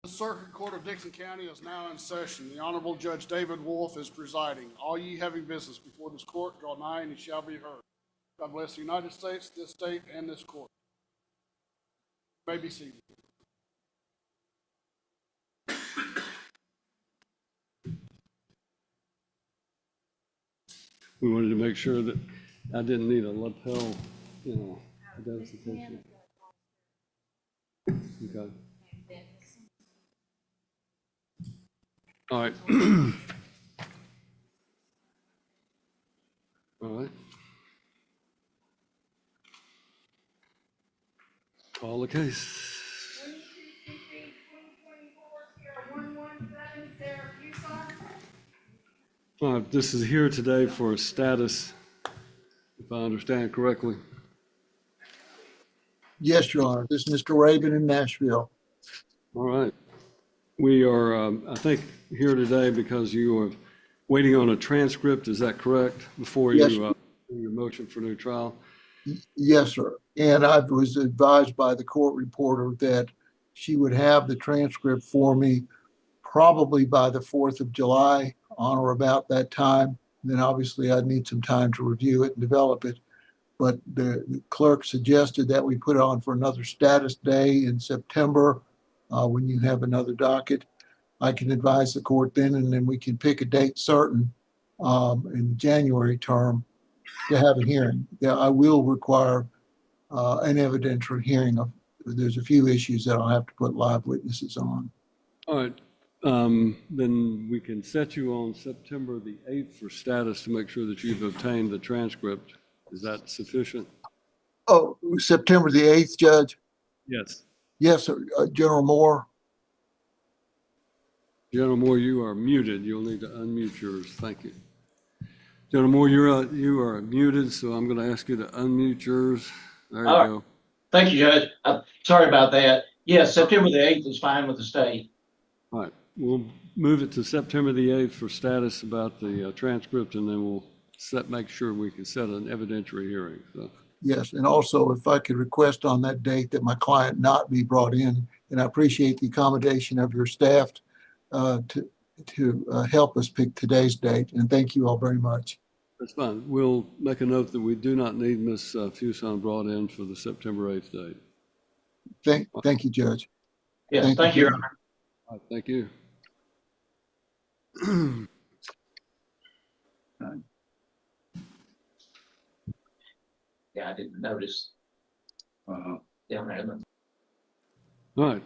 The Circuit Court of Dickson County is now in session. The Honorable Judge David Wolf is presiding. All ye having business before this court, draw nigh and ye shall be heard. God bless the United States, this state, and this court. You may be seated. We wanted to make sure that I didn't need a lapel, identification. Okay. All right. All right. Call the case. All right, this is here today for a status, if I understand correctly. Yes, Your Honor. This is Mr. Rabin in Nashville. All right. We are, I think, here today because you are waiting on a transcript. Is that correct? Before Yes. you do your motion for new trial? Yes, sir. And I was advised by the court reporter that she would have the transcript for me probably by the 4th of July, on or about that time. And then obviously I'd need some time to review it and develop it. But the clerk suggested that we put it on for another status day in September when you have another docket. I can advise the court then, and then we can pick a date certain in the January term to have a hearing. Yeah, I will require an evidentiary hearing. There's a few issues that I'll have to put live witnesses on. All right. Then we can set you on September the 8th for status to make sure that you've obtained the transcript. Is that sufficient? Oh, September the 8th, Judge? Yes. Yes, sir. General Moore? General Moore, you are muted. You'll need to unmute yours. Thank you. General Moore, you are muted, so I'm going to ask you to unmute yours. There you go. Thank you, Judge. Sorry about that. Yes, September the 8th is fine with the state. All right. We'll move it to September the 8th for status about the transcript, and then we'll make sure we can set an evidentiary hearing. So. Yes, and also if I could request on that date that my client not be brought in, and I appreciate the accommodation of your staff to help us pick today's date, and thank you all very much. That's fine. We'll make a note that we do not need Ms. Fuson brought in for the September 8th date. Thank you, Judge. Yes, thank you, Your Honor. All right, thank you. Yeah, I didn't notice. Down there. All right.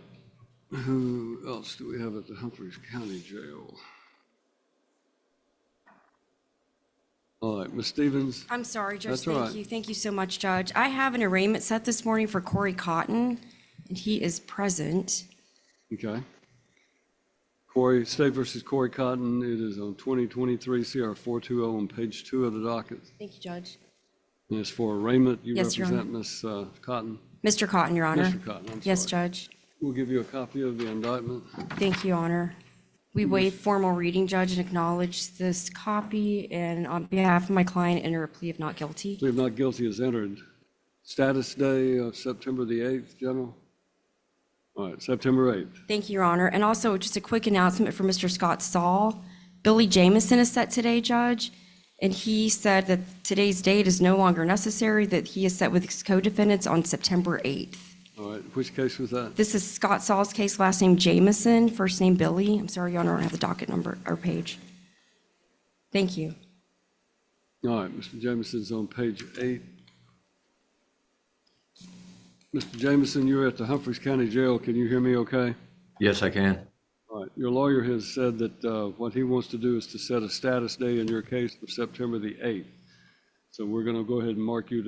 Who else do we have at the Humphreys County Jail? All right, Ms. Stevens. I'm sorry, Judge. That's all right. Thank you so much, Judge. I have an arraignment set this morning for Corey Cotton, and he is present. Okay. State versus Corey Cotton. It is on 2023 CR 420 on page 2 of the docket. Thank you, Judge. And it's for arraignment. You Yes, Your represent Ms. Cotton. Mr. Cotton, Your Honor. Mr. Cotton, I'm Yes, sorry. Judge. We'll give you a copy of the indictment. Thank you, Your Honor. We waive formal reading, Judge, and acknowledge this copy, and on behalf of my client, enter a plea of not guilty. Plea of not guilty is entered. Status day of September the 8th, General? All right, September 8th. Thank you, Your Honor. And also, just a quick announcement for Mr. Scott Saul. Billy Jamison is set today, Judge, and he said that today's date is no longer necessary, that he is set with his co-defendants on September 8th. All right, which case was that? This is Scott Saul's case, last name Jamison, first name Billy. I'm sorry, Your Honor, I don't have the docket number or page. Thank you. All right, Mr. Jamison's on page 8. Mr. Jamison, you're at the Humphreys County Jail. Can you hear me okay? Yes, I can. All right, your lawyer has said that what he wants to do is to set a status day in your case for September the 8th. So we're going to go ahead and mark you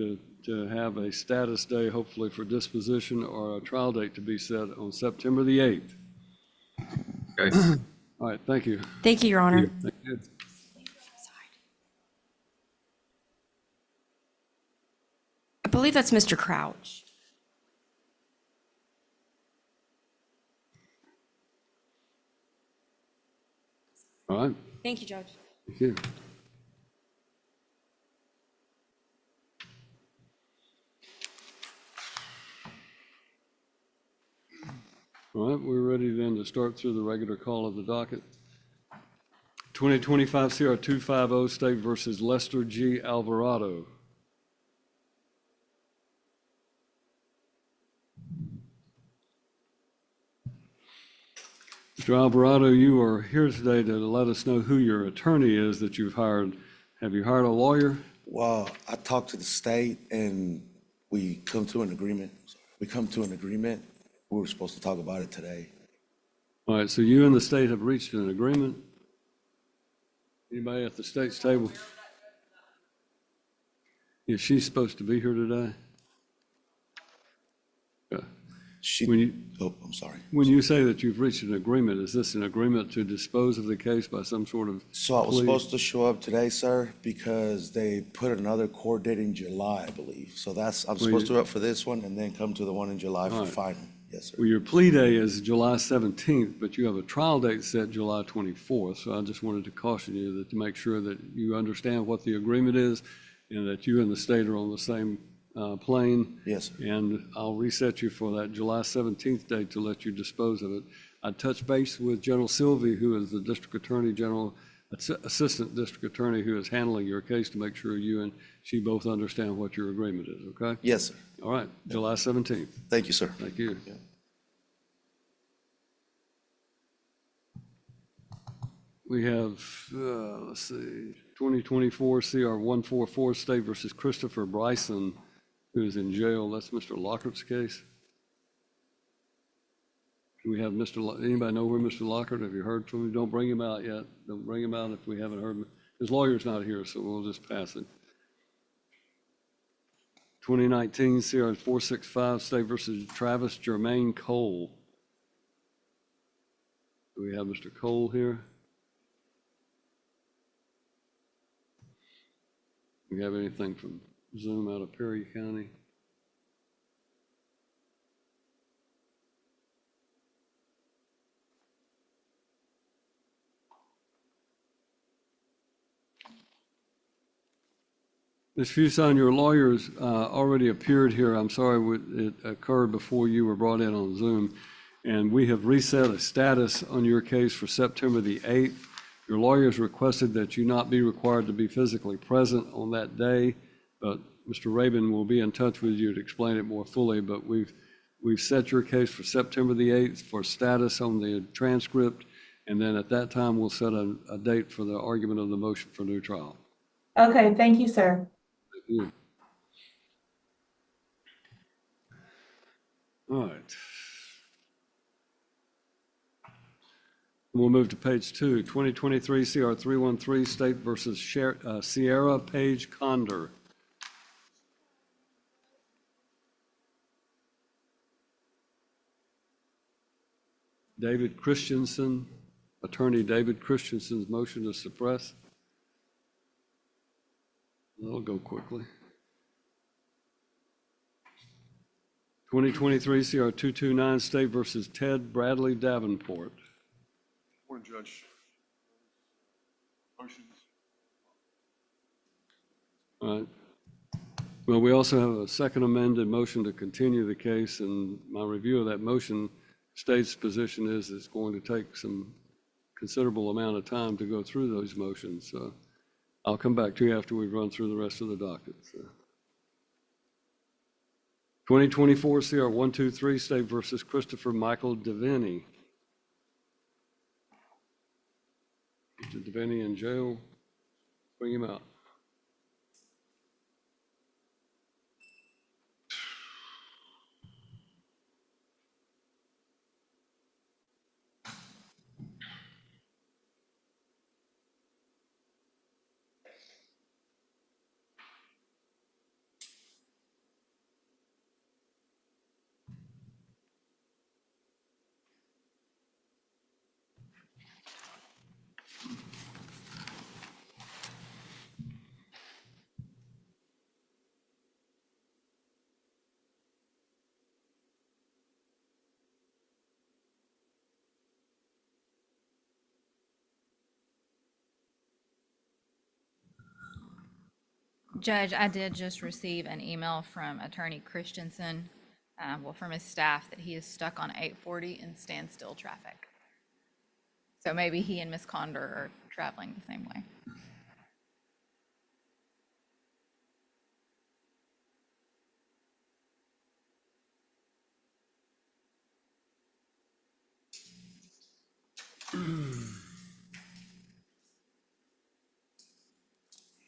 to have a status day, hopefully for disposition, or a trial date to be set on September the 8th. Okay. All right, thank you. Thank you, Your Honor. Thank you. I believe that's Mr. Crouch. All right, Thank you, Judge. thank you. All right, we're ready then to start through the regular call of the docket. 2025 CR 250 State versus Lester G. Alvarado. Mr. Alvarado, you are here today to let us know who your attorney is that you've hired. Have you hired a lawyer? Well, I talked to the state and we come to an agreement. We were supposed to talk about it today. All right, so you and the state have reached an agreement? Anybody at the state's table? Is she supposed to be here today? Yeah. I'm sorry. When you say that you've reached an agreement, is this an agreement to dispose of the case by some sort of So I was plea? supposed to show up today, sir, because they put another court date in July, I believe. So I'm supposed to show up for this one and then come to the one in July for All right. final. Yes, sir. Well, your plea day is July 17th, but you have a trial date set July 24th. So I just wanted to caution you that to make sure that you understand what the agreement is and that you and the state are on the same plane. Yes, sir. And I'll reset you for that July 17th date to let you dispose of it. I touched base with General Sylvie, who is the District Attorney General, Assistant District Attorney who is handling your case to make sure you and she both understand what your agreement is, okay? Yes, sir. All right, July 17th. Thank you, sir. Thank you. Yeah. We have, let's see, 2024 CR 144 State versus Christopher Bryson, who is in jail. That's Mr. Lockhart's case. Do we have anybody know where Mr. Lockhart? Have you heard from him? Don't bring him out yet. Don't bring him out if we haven't heard him. His lawyer's not here, so we'll just pass it. 2019 CR 465 State versus Travis Jermaine Cole. Do we have Mr. Cole here? Do we have anything from Zoom out of Perry County? Ms. Fuson, your lawyers already appeared here. I'm sorry it occurred before you were brought in on Zoom. And we have reset a status on your case for September the 8th. Your lawyers requested that you not be required to be physically present on that day, but Mr. Rabin will be in touch with you to explain it more fully. But we've set your case for September the 8th for status on the transcript. And then at that time, we'll set a date for the argument of the motion for new trial. Okay, thank you, sir. Thank you. All right. We'll move to page 2, 2023 CR 313 State versus Sierra Page Condor. David Christensen, Attorney David Christensen's motion to suppress. That'll go quickly. 2023 CR 229 State versus Ted Bradley Davenport. Morning, Judge. Motions. All right. Well, we also have a second amended motion to continue the case, and my review of that motion, state's position is it's going to take some considerable amount of time to go through those motions. So I'll come back to you after we've run through the rest of the docket. So. 2024 CR 123 State versus Christopher Michael Devaney. Mr. Devaney in jail. Bring him out. Judge, I did just receive an email from Attorney Christensen from his staff, that he is stuck on 840 in standstill traffic. So maybe he and Miss Condor are traveling the same way.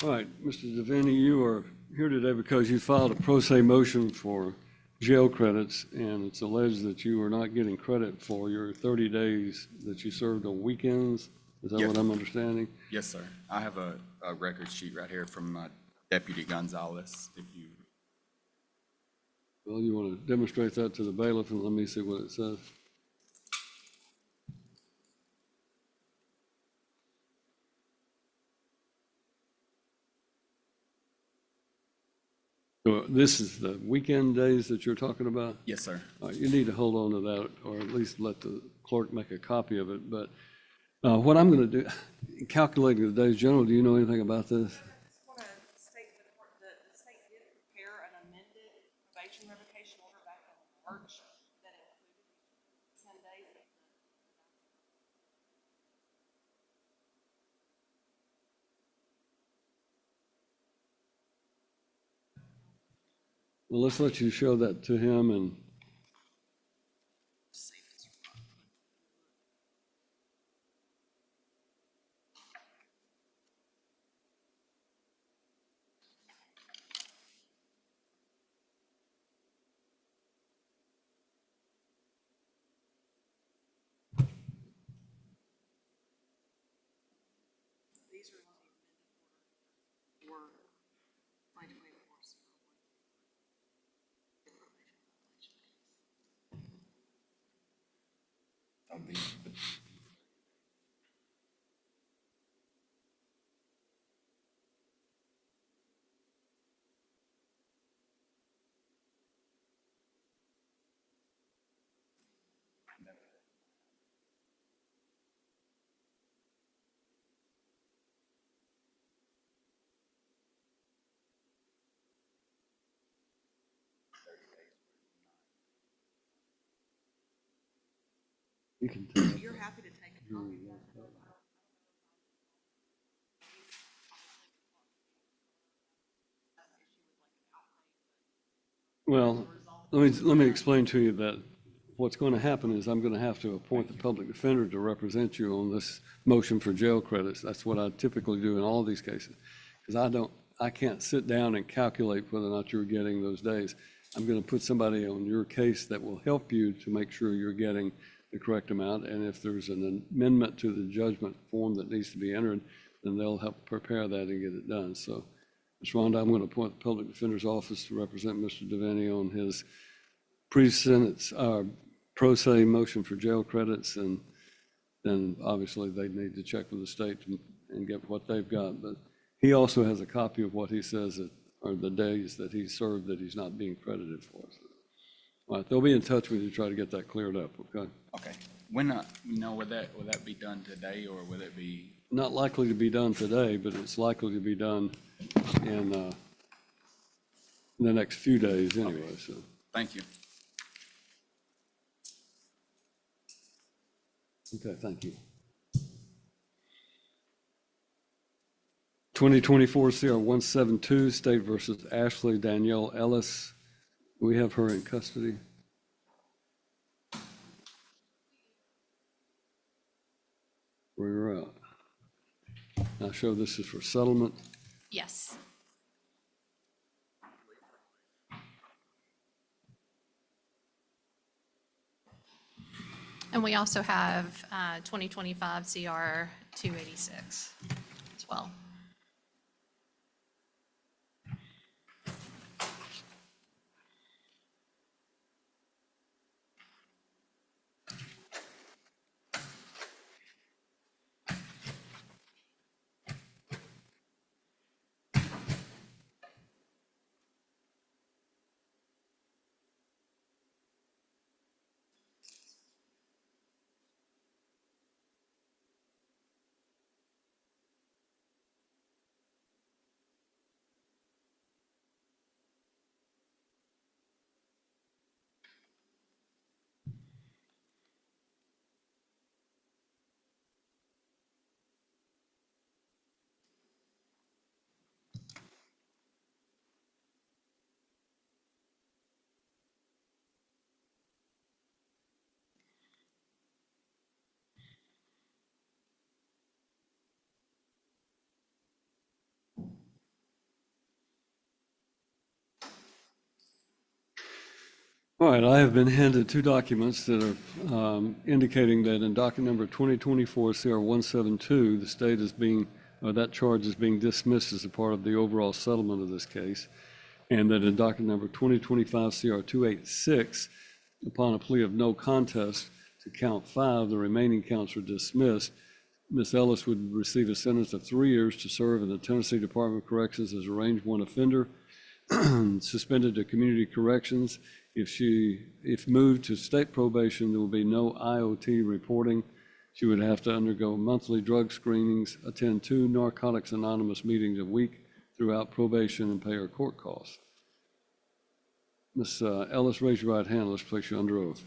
All right, Mr. Devaney, you are here today because you filed a pro se motion for jail credits, and it's alleged that you are not getting credit for your 30 days that you served on weekends. Is that Yes. what I'm understanding? Yes, sir. I have a record sheet right here from Deputy Gonzalez, if you, Well, you want to demonstrate that to the bailiff, and let me see what it says. So this is the weekend days that you're talking about? yes, sir. All right, you need to hold on to that, or at least let the clerk make a copy of it. But what I'm going to do, calculating the days general, do you know anything about this? I just want to state to the court that the state did prepare an amended probation revocation order back in March that included 10 days of the Well, let's let you show that to him, and these are on the amended order for 2024. you can tell. You're happy to take a copy. Well, let me explain to you that what's going to happen is I'm going to have to appoint the public defender to represent you on this motion for jail credits. That's what I typically do in all these cases, because I can't sit down and calculate whether or not you're getting those days. I'm going to put somebody on your case that will help you to make sure you're getting the correct amount. And if there's an amendment to the judgment form that needs to be entered, then they'll help prepare that and get it done. So, Ms. Rhonda, I'm going to appoint the public defender's office to represent Mr. Devaney on his pre-sentence, pro se motion for jail credits, and then obviously they need to check with the state and get what they've got. But he also has a copy of what he says are the days that he served that he's not being credited for. So, all right, they'll be in touch with you to try to get that cleared up, okay? Okay. When, will that be done today, or will it be? Not likely to be done today, but it's likely to be done in the next few days anyway, Okay. so. Thank you. Okay, thank you. 2024 CR 172, State versus Ashley Danielle Ellis. We have her in custody. Where you're at. Now show this is for settlement. Yes. And we also have 2025 CR 286 as well. All right, I have been handed two documents that are indicating that in docket number 2024 CR 172, the state is being, that charge is being dismissed as a part of the overall settlement of this case, and that in docket number 2025 CR 286, upon a plea of no contest to count 5, the remaining counts are dismissed. Ms. Ellis would receive a sentence of 3 years to serve in the Tennessee Department of Corrections as a range 1 offender, suspended to community corrections. If moved to state probation, there will be no IOT reporting. She would have to undergo monthly drug screenings, attend 2 Narcotics Anonymous meetings a week throughout probation, and pay her court costs. Ms. Ellis, raise your right hand. Let's place you under oath.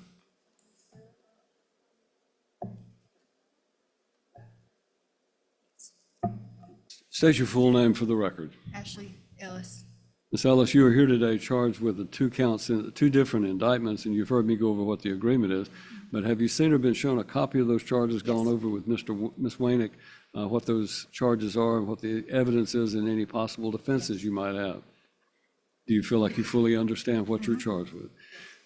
State your full name for the record. Ashley Ellis. Ms. Ellis, you are here today charged with the 2 counts, in 2 different indictments, and you've heard me go over what the agreement is. But have you seen or been shown a copy of those charges, gone over with Ms. Wainick, what those charges are and what the evidence is and any possible defenses you might have? Do you feel like you fully understand what you're charged with?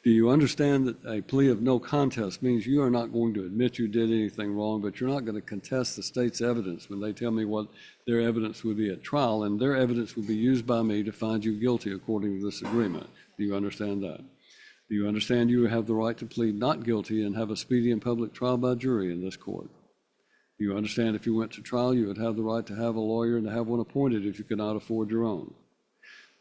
Do you understand that a plea of no contest means you are not going to admit you did anything wrong, but you're not going to contest the state's evidence when they tell me what their evidence would be at trial, and their evidence would be used by me to find you guilty according to this agreement? Do you understand that? Do you understand you have the right to plead not guilty and have a speedy and public trial by jury in this court? Do you understand if you went to trial, you would have the right to have a lawyer and to have one appointed if you could not afford your own?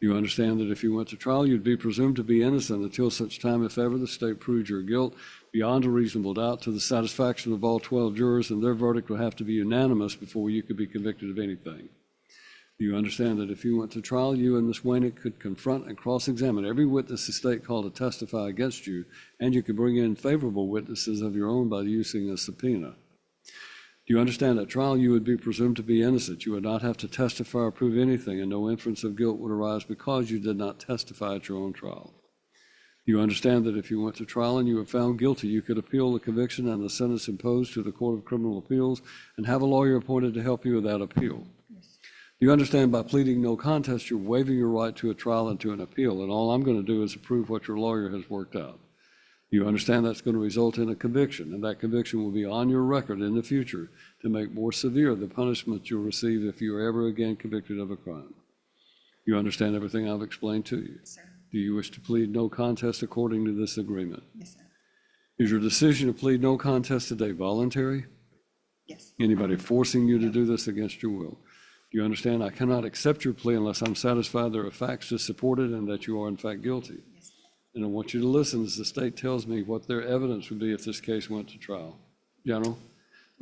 You understand that if you went to trial, you'd be presumed to be innocent until such time, if ever, the state proved your guilt beyond a reasonable doubt to the satisfaction of all 12 jurors, and their verdict would have to be unanimous before you could be convicted of anything. Do you understand that if you went to trial, you and Ms. Wainick could confront and cross-examine every witness the state called to testify against you, and you could bring in favorable witnesses of your own by using a subpoena? Do you understand at trial you would be presumed to be innocent? You would not have to testify or prove anything, and no inference of guilt would arise because you did not testify at your own trial. Do you understand that if you went to trial and you were found guilty, you could appeal the conviction and the sentence imposed to the Court of Criminal Appeals and have a lawyer appointed to help you with that appeal? Yes. Do you understand by pleading no contest, you're waiving your right to a trial and to an appeal, and all I'm going to do is approve what your lawyer has worked out? You understand that's going to result in a conviction, and that conviction will be on your record in the future to make more severe the punishment you'll receive if you are ever again convicted of a crime. You understand everything I've explained to you? Yes, sir. Do you wish to plead no contest according to this agreement? Yes, sir. Is your decision to plead no contest today voluntary? Yes. Anybody forcing you to do this against your will? Do you understand I cannot accept your plea unless I'm satisfied there are facts to support it and that you are in fact guilty? And I want you to listen as the state tells me what their evidence would be if this case went to trial. General?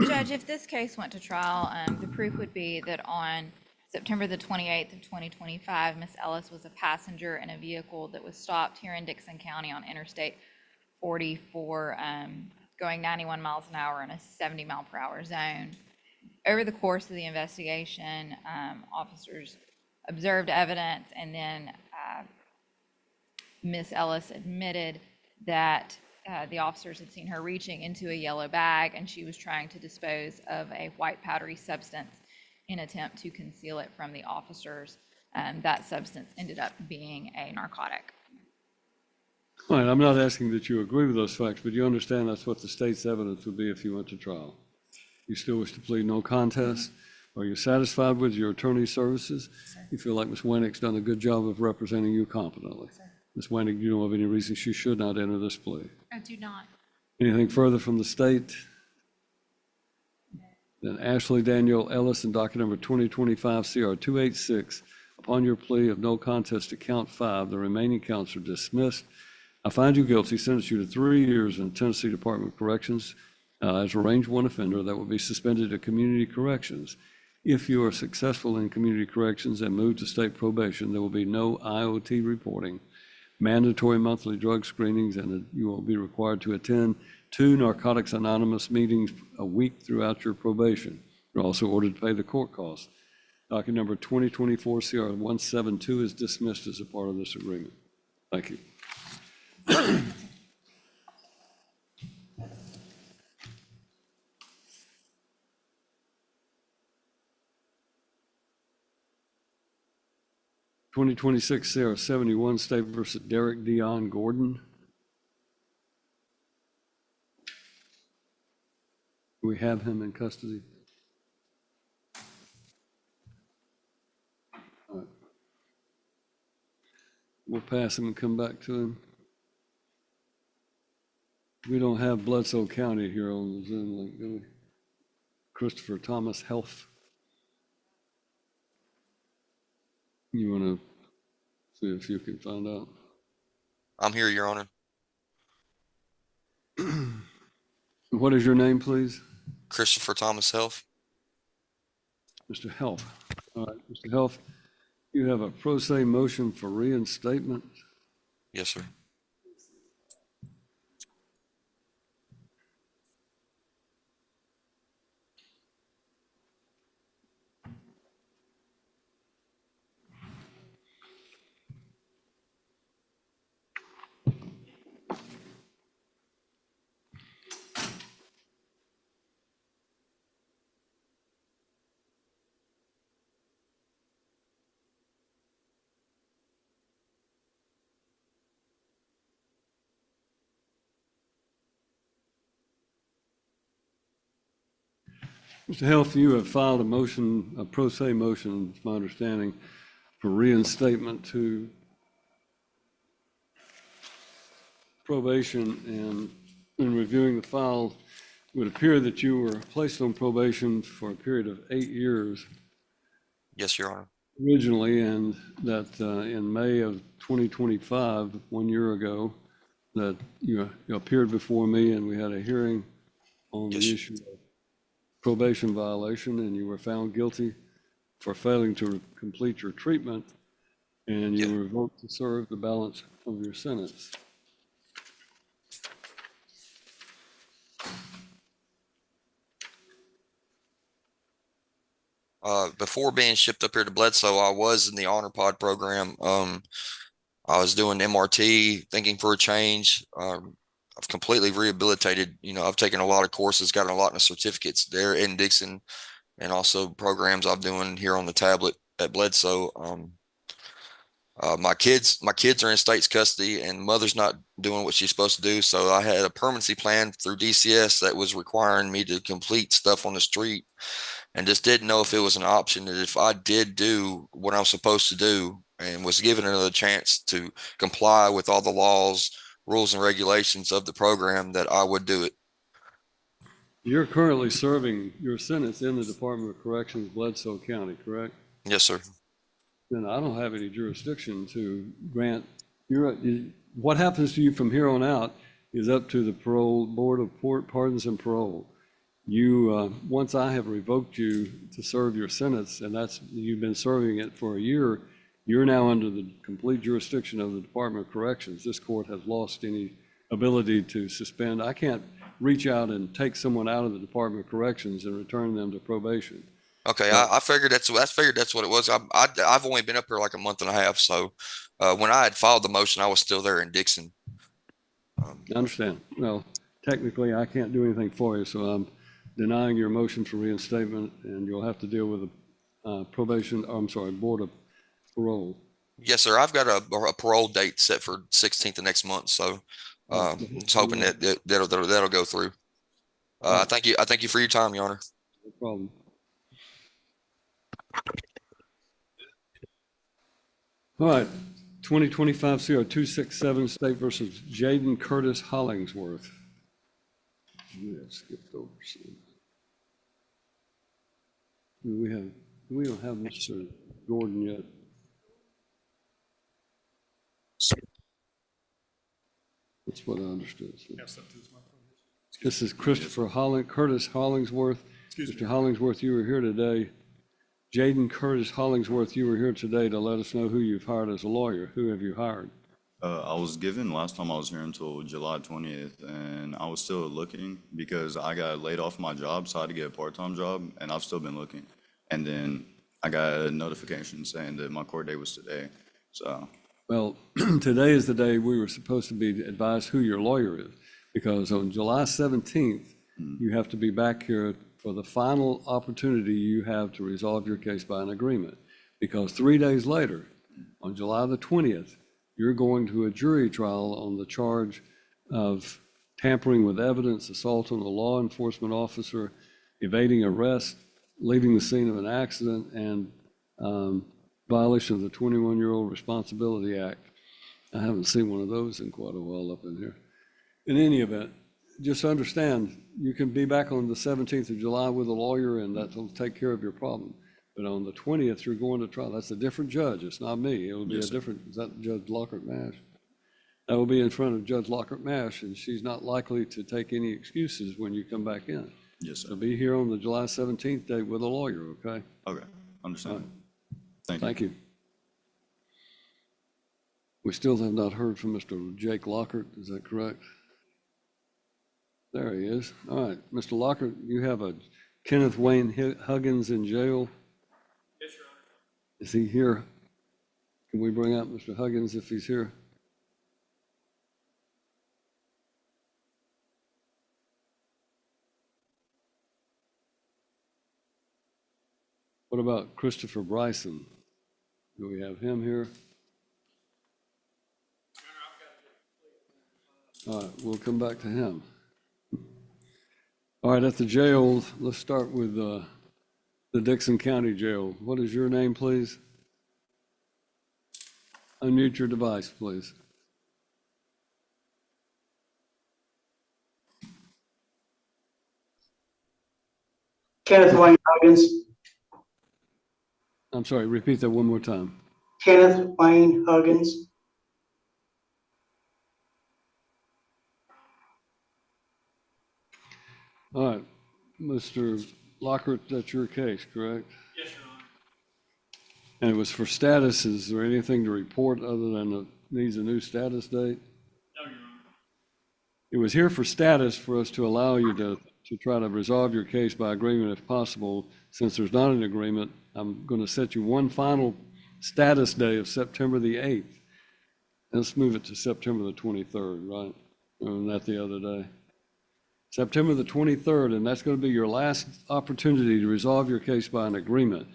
Judge, if this case went to trial, the proof would be that on September the 28th of 2025, Ms. Ellis was a passenger in a vehicle that was stopped here in Dickson County on Interstate 44, going 91 miles an hour in a 70 mile per hour zone. Over the course of the investigation, officers observed evidence, and then Ms. Ellis admitted that the officers had seen her reaching into a yellow bag, and she was trying to dispose of a white powdery substance in attempt to conceal it from the officers. That substance ended up being a narcotic. All right, I'm not asking that you agree with those facts, but you understand that's what the state's evidence would be if you went to trial. You still wish to plead no contest? Are you satisfied with your attorney's services? Sir. You feel like Ms. Wainick's done a good job of representing you competently? Sir. Ms. Wainick, do you know of any reason she should not enter this plea? I do not. Anything further from the state? Then Ashley Danielle Ellis, in docket number 2025 CR 286, upon your plea of no contest to count 5, the remaining counts are dismissed. I find you guilty, sentence you to 3 years in the Tennessee Department of Corrections as a range 1 offender that will be suspended to community corrections. If you are successful in community corrections and move to state probation, there will be no IOT reporting, mandatory monthly drug screenings, and you will be required to attend 2 Narcotics Anonymous meetings a week throughout your probation. You're also ordered to pay the court costs. Docket number 2024 CR 172 is dismissed as a part of this agreement. Thank you. (2026) CR 71 State versus Derek Dion Gordon. we have him in custody? All right. We'll pass him and come back to him. We don't have Bledsoe County here on the Zoom link, do we? Christopher Thomas Health. You want to see if you can find out? I'm here, Your Honor. What is your name, please? Christopher Thomas Health. Mr. Health. All right, Mr. Health, you have a pro se motion for reinstatement. Yes, sir. Mr. Health, you have filed a motion, a pro se motion, it's my understanding, for reinstatement to probation, and in reviewing the file, it would appear that you were placed on probation for a period of 8 years Yes, Your Honor. originally, and that in May of 2025, 1 year ago, that you appeared before me and we had a hearing on the Yes. issue of probation violation, and you were found guilty for failing to complete your treatment, and you Yeah. were revoked to serve the balance of your sentence. Before being shipped up here to Bledsoe, I was in the Honor Pod program. I was doing MRT, thinking for a change. I've completely rehabilitated. You know, I've taken a lot of courses, gotten a lot of certificates there in Dickson, and also programs I'm doing here on the tablet at Bledsoe. My kids are in state's custody, and mother's not doing what she's supposed to do. So I had a permanency plan through DCS that was requiring me to complete stuff on the street, and just didn't know if it was an option that if I did do what I'm supposed to do and was given another chance to comply with all the laws, rules, and regulations of the program, that I would do it. You're currently serving your sentence in the Department of Corrections, Bledsoe County, correct? Yes, sir. Then I don't have any jurisdiction to grant what happens to you from here on out is up to the parole board of pardons and parole. You once I have revoked you to serve your sentence, and you've been serving it for a year, you're now under the complete jurisdiction of the Department of Corrections. This court has lost any ability to suspend. I can't reach out and take someone out of the Department of Corrections and return them to probation. Okay, I figured that's what it was. I've only been up here like a month and a half, so when I had filed the motion, I was still there in Dickson. I understand. Well, technically, I can't do anything for you, so I'm denying your motion for reinstatement, and you'll have to deal with a board of parole. Yes, sir. I've got a parole date set for 16th of next month, so just hoping that'll go through. I thank you for your time, Your Honor. No problem. All right, 2025 CR 267 State versus Jaden Curtis Hollingsworth. We have skipped over some. We don't have Mr. Gordon yet. That's what I understood. So. This is Christopher Curtis Hollingsworth. Mr. Hollingsworth, you were here today. Jaden Curtis Hollingsworth, you were here today to let us know who you've hired as a lawyer. Who have you hired? I was given last time I was here until July 20th, and I was still looking because I got laid off my job, so I had to get a part-time job, and I've still been looking. And then I got a notification saying that my court date was today, so. Well, today is the day we were supposed to be advised who your lawyer is, because on July 17th, you have to be back here for the final opportunity you have to resolve your case by an agreement. Because 3 days later, on July the 20th, you're going to a jury trial on the charge of tampering with evidence, assault on a law enforcement officer, evading arrest, leaving the scene of an accident, and violation of the 21-year-old Responsibility Act. I haven't seen one of those in quite a while up in here. In any event, just understand, you can be back on the 17th of July with a lawyer, and that will take care of your problem. But on the 20th, you're going to trial. That's a different judge. It's not me. It will be Yes, a sir. different, is that Judge Lockhart Mash? That will be in front of Judge Lockhart Mash, and she's not likely to take any excuses when you come back in. Yes, sir. So be here on the July 17th date with a lawyer, okay? Okay, understand. All right. Thank you. Thank you. We still have not heard from Mr. Jake Lockhart, is that correct? There he is. All right, Mr. Lockhart, you have a Kenneth Wayne Huggins in jail. Yes, Your Honor. Is he here? Can we bring out Mr. Huggins if he's here? What about Christopher Bryson? Do we have him here? All right, we'll come back to him. All right, at the jail, let's start with the Dickson County Jail. What is your name, please? Unmute your device, please. Kenneth Wayne Huggins. I'm sorry, repeat that one more time. Kenneth Wayne Huggins. All right, Mr. Lockhart, that's your case, correct? Yes, Your Honor. And it was for status. Is there anything to report other than it needs a new status date? No, Your Honor. It was here for status for us to allow you to try to resolve your case by agreement if possible. Since there's not an agreement, I'm going to set you one final status day of September the 8th. Let's move it to September the 23rd, right? Or not the other day. September the 23rd, and that's going to be your last opportunity to resolve your case by an agreement.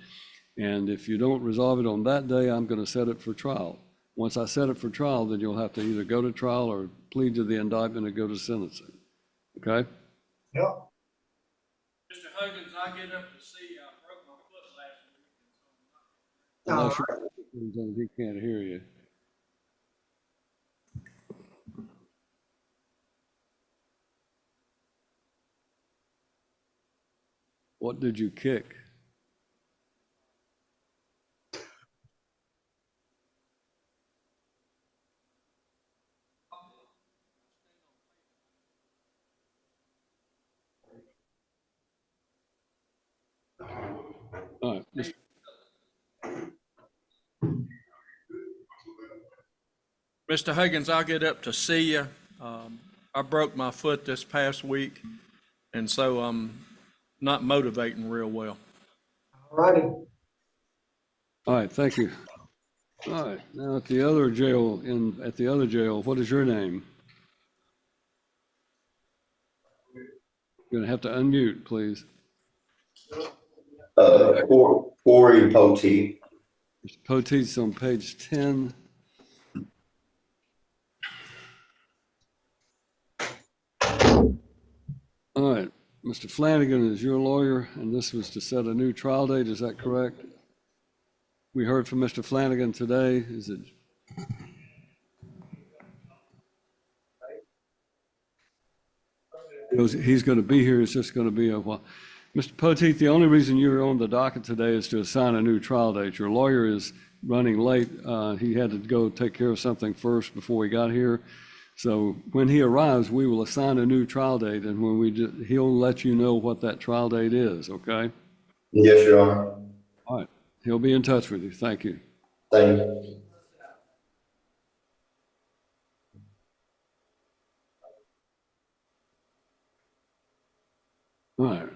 And if you don't resolve it on that day, I'm going to set it for trial. Once I set it for trial, then you'll have to either go to trial or plead to the indictment and go to sentencing. Okay? Yep. Mr. Huggins, I get up to see, I broke my foot last week. Unless he can't hear you. What did you kick? All right. Mr. Huggins, I'll get up to see you. I broke my foot this past week, and so I'm not motivating real well. All righty. All right, thank you. All right, now at the other jail, what is your name? You're gonna have to unmute, please. Corey Poteet. Mr. Poteet's on page 10. All right, Mr. Flanagan is your lawyer, and this was to set a new trial date, is that correct? We heard from Mr. Flanagan today, is it? He's going to be here, it's just going to be a while. Mr. Poteet, the only reason you're on the docket today is to assign a new trial date. Your lawyer is running late. He had to go take care of something first before he got here. So when he arrives, we will assign a new trial date, and when we do, he'll let you know what that trial date is, okay? Yes, Your Honor. All right, he'll be in touch with you. Thank you. Thank you. All right.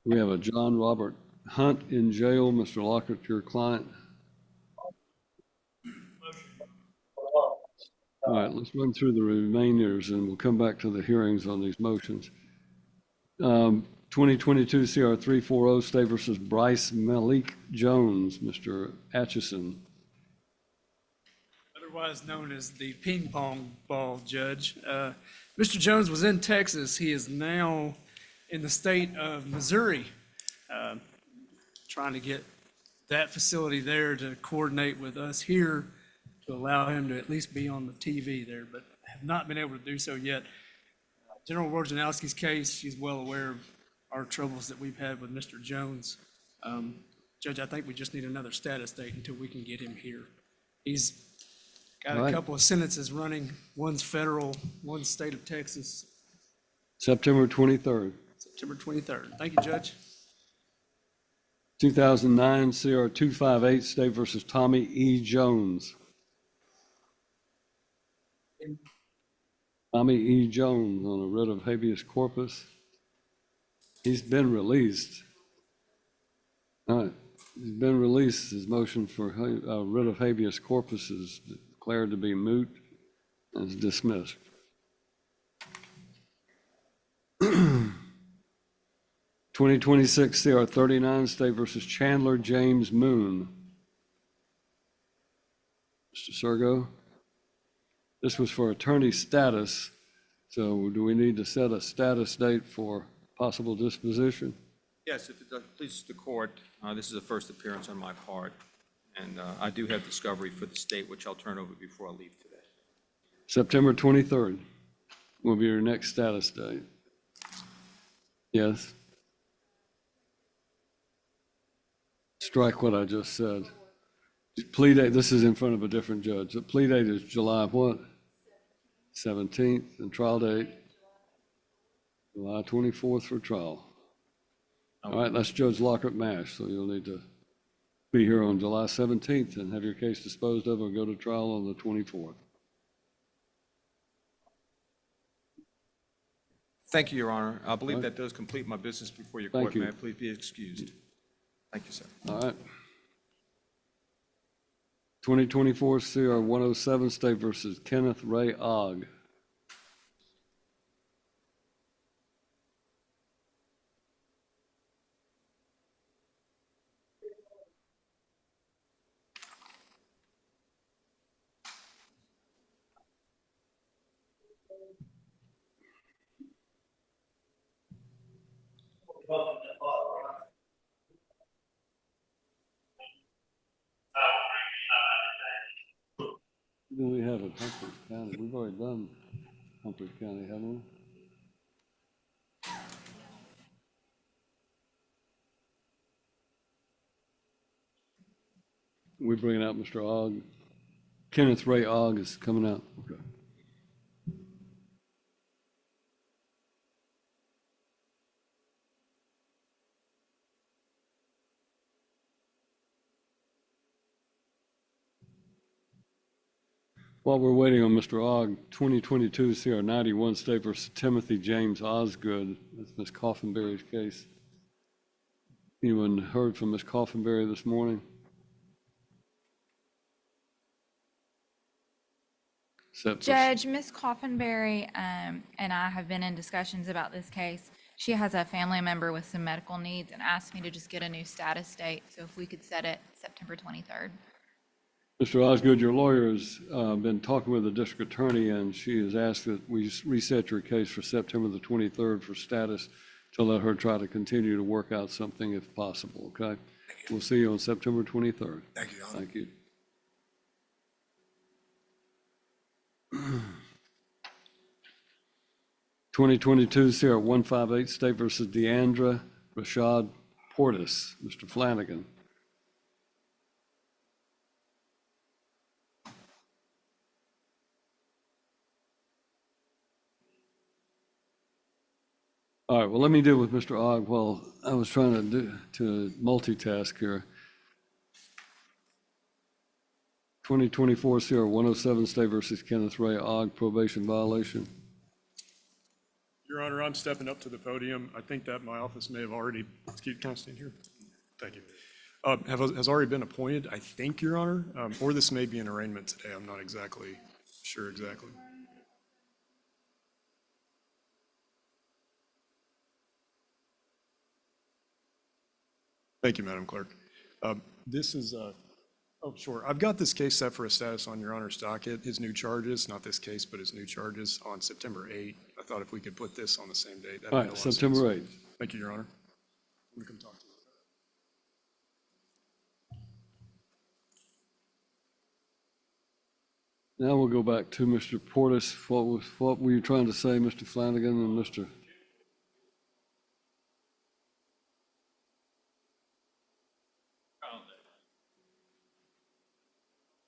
We have a John Robert Hunt in jail. Mr. Lockhart, your client. All right, let's run through the remainders and we'll come back to the hearings on these motions. 2022 CR 340 State versus Bryce Malik Jones, Mr. Atchison. otherwise known as the ping pong ball judge. Mr. Jones was in Texas. He is now in the state of Missouri, trying to get that facility there to coordinate with us here to allow him to at least be on the TV there, but have not been able to do so yet. General Wojnarowski's case, she's well aware of our troubles that we've had with Mr. Jones. Judge, I think we just need another status date until we can get him here. He's got a couple of sentences running. One's federal, one's state of Texas. September 23rd. September 23rd. Thank you, Judge. 2009 CR 258, State versus Tommy E. Jones. Tommy E. Jones on a writ of habeas corpus. He's been released. All right, he's been released. His motion for writ of habeas corpus is declared to be moot and is dismissed. 2026 CR 39, State versus Chandler James Moon. Mr. Sergo, this was for attorney status. So do we need to set a status date for possible disposition? Yes, if it pleases the court, this is the first appearance on my part, and I do have discovery for the state, which I'll turn over before I leave today. September 23rd will be your next status date. Yes. Strike what I just said. Plea date, this is in front of a different judge. The plea date is July what? 17th, and trial date, July 24th for trial. All right, that's Judge Lockhart Mash, so you'll need to be here on July 17th and have your case disposed of or go to trial on the 24th. Thank you, Your Honor. I believe that does complete my business before your court. May I please be excused? Thank you, sir. All right. 2024 CR 107, State versus Kenneth Ray Ogg. Do we have a Humphreys County? We've already done Humphreys County, haven't we? We're bringing out Mr. Ogg. Kenneth Ray Ogg is coming out. Okay. While we're waiting on Mr. Ogg, 2022 CR 91, State versus Timothy James Osgood. That's Ms. Coffenberry's case. Anyone heard from Ms. Coffenberry this morning? Judge, Ms. Coffenberry and I have been in discussions about this case. She has a family member with some medical needs and asked me to just get a new status date. So if we could set it September 23rd. Mr. Osgood, your lawyer has been talking with the district attorney, and she has asked that we reset your case for September the 23rd for status to let her try to continue to work out something if possible, okay? We'll see you on September 23rd. Thank you, Your Honor. Thank you. (2022) CR 158, State versus Deandra Rashad Portis. Mr. Flanagan. All right, well, let me deal with Mr. Ogg while I was trying to multitask here. 2024 CR 107, State versus Kenneth Ray Ogg, probation violation. Your Honor, I'm stepping up to the podium. I think that my office may have already, can I stand here? Thank you. Has already been appointed, I think, Your Honor, or this may be an arraignment today. I'm not exactly sure exactly. Thank you, Madam Clerk. This is, oh, Oh, sure. I've got this case set for a status on Your Honor's docket, his new charges, not this case, but his new charges on September 8th. I thought if we could put this on the same date, that All made a right, lot of sense. September 8th. Thank you, Your Honor. I'm gonna come talk to you. Now we'll go back to Mr. Portis. What were you trying to say, Mr. Flanagan and Mr.?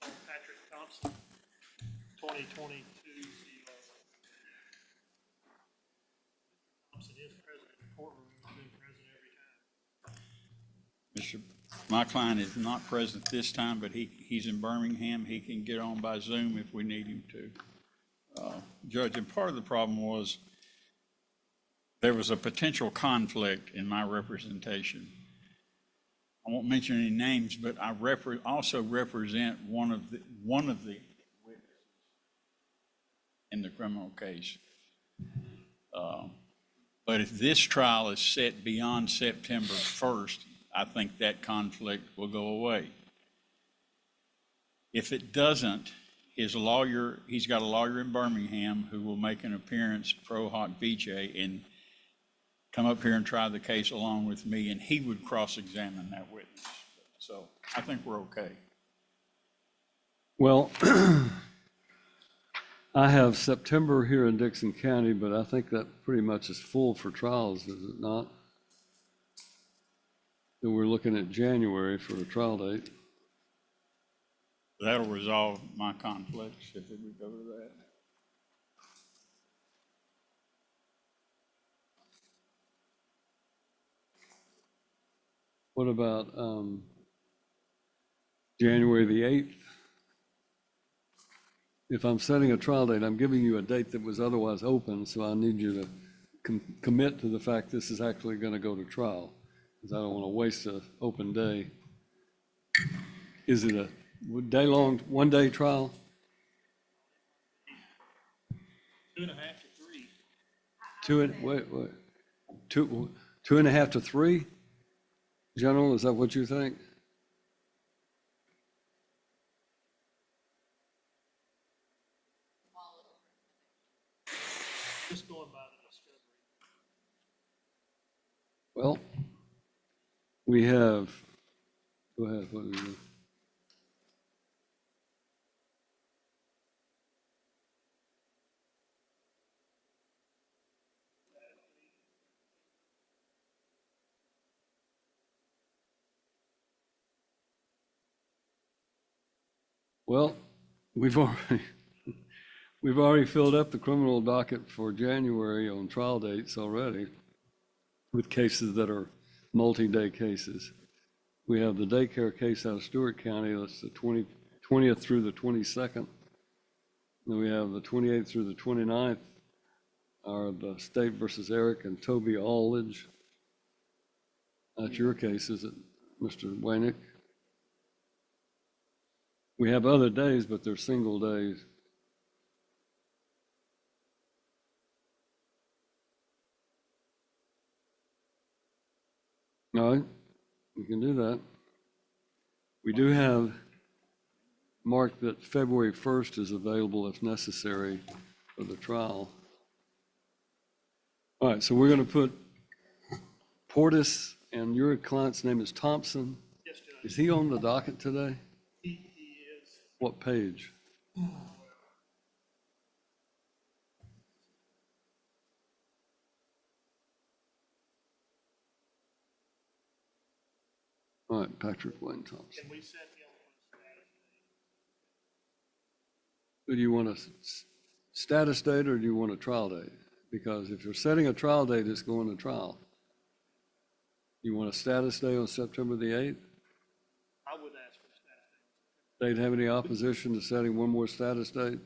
Patrick Thompson, 2022 Thompson is present in the courtroom, has been present every time. My client is not present this time, but he's in Birmingham. He can get on by Zoom if we need him to. Judge, and part of the problem was there was a potential conflict in my representation. I won't mention any names, but I also represent one of the witnesses in the criminal case. But if this trial is set beyond September 1st, I think that conflict will go away. If it doesn't, he's got a lawyer in Birmingham who will make an appearance pro hoc vice and come up here and try the case along with me, and he would cross-examine that witness. So I think we're okay. Well, I have September here in Dickson County, but I think that pretty much is full for trials, is it not? And we're looking at January for a trial date. That'll resolve my conflicts if we go to that. What about January the 8th? If I'm setting a trial date, I'm giving you a date that was otherwise open, so I need you to commit to the fact this is actually going to go to trial, because I don't want to waste an open day. Is it a day-long, one-day trial? 2.5 to 3. Two and a half to 3? General, is that what you think? Just going by the discovery. Well, we have, go ahead, what is it? Well, we've already filled up the criminal docket for January on trial dates already with cases that are multi-day cases. We have the daycare case out of Stewart County, that's the 20th through the 22nd. Then we have the 28th through the 29th, are the State versus Eric and Toby Aldridge. That's your case, is it, Mr. Waynick? We have other days, but they're single days. All right, we can do that. We do have marked that February 1st is available if necessary for the trial. All right, so we're going to put Portis, and your client's name is Thompson. Yes, Judge. Is he on the docket today? He is. What page? All right, Patrick Wayne Thompson. Can we set him for a status date? Do you want a status date or do you want a trial date? Because if you're setting a trial date, it's going to trial. You want a status date on September the 8th? I would ask for a status date. They'd have any opposition to setting one more status date?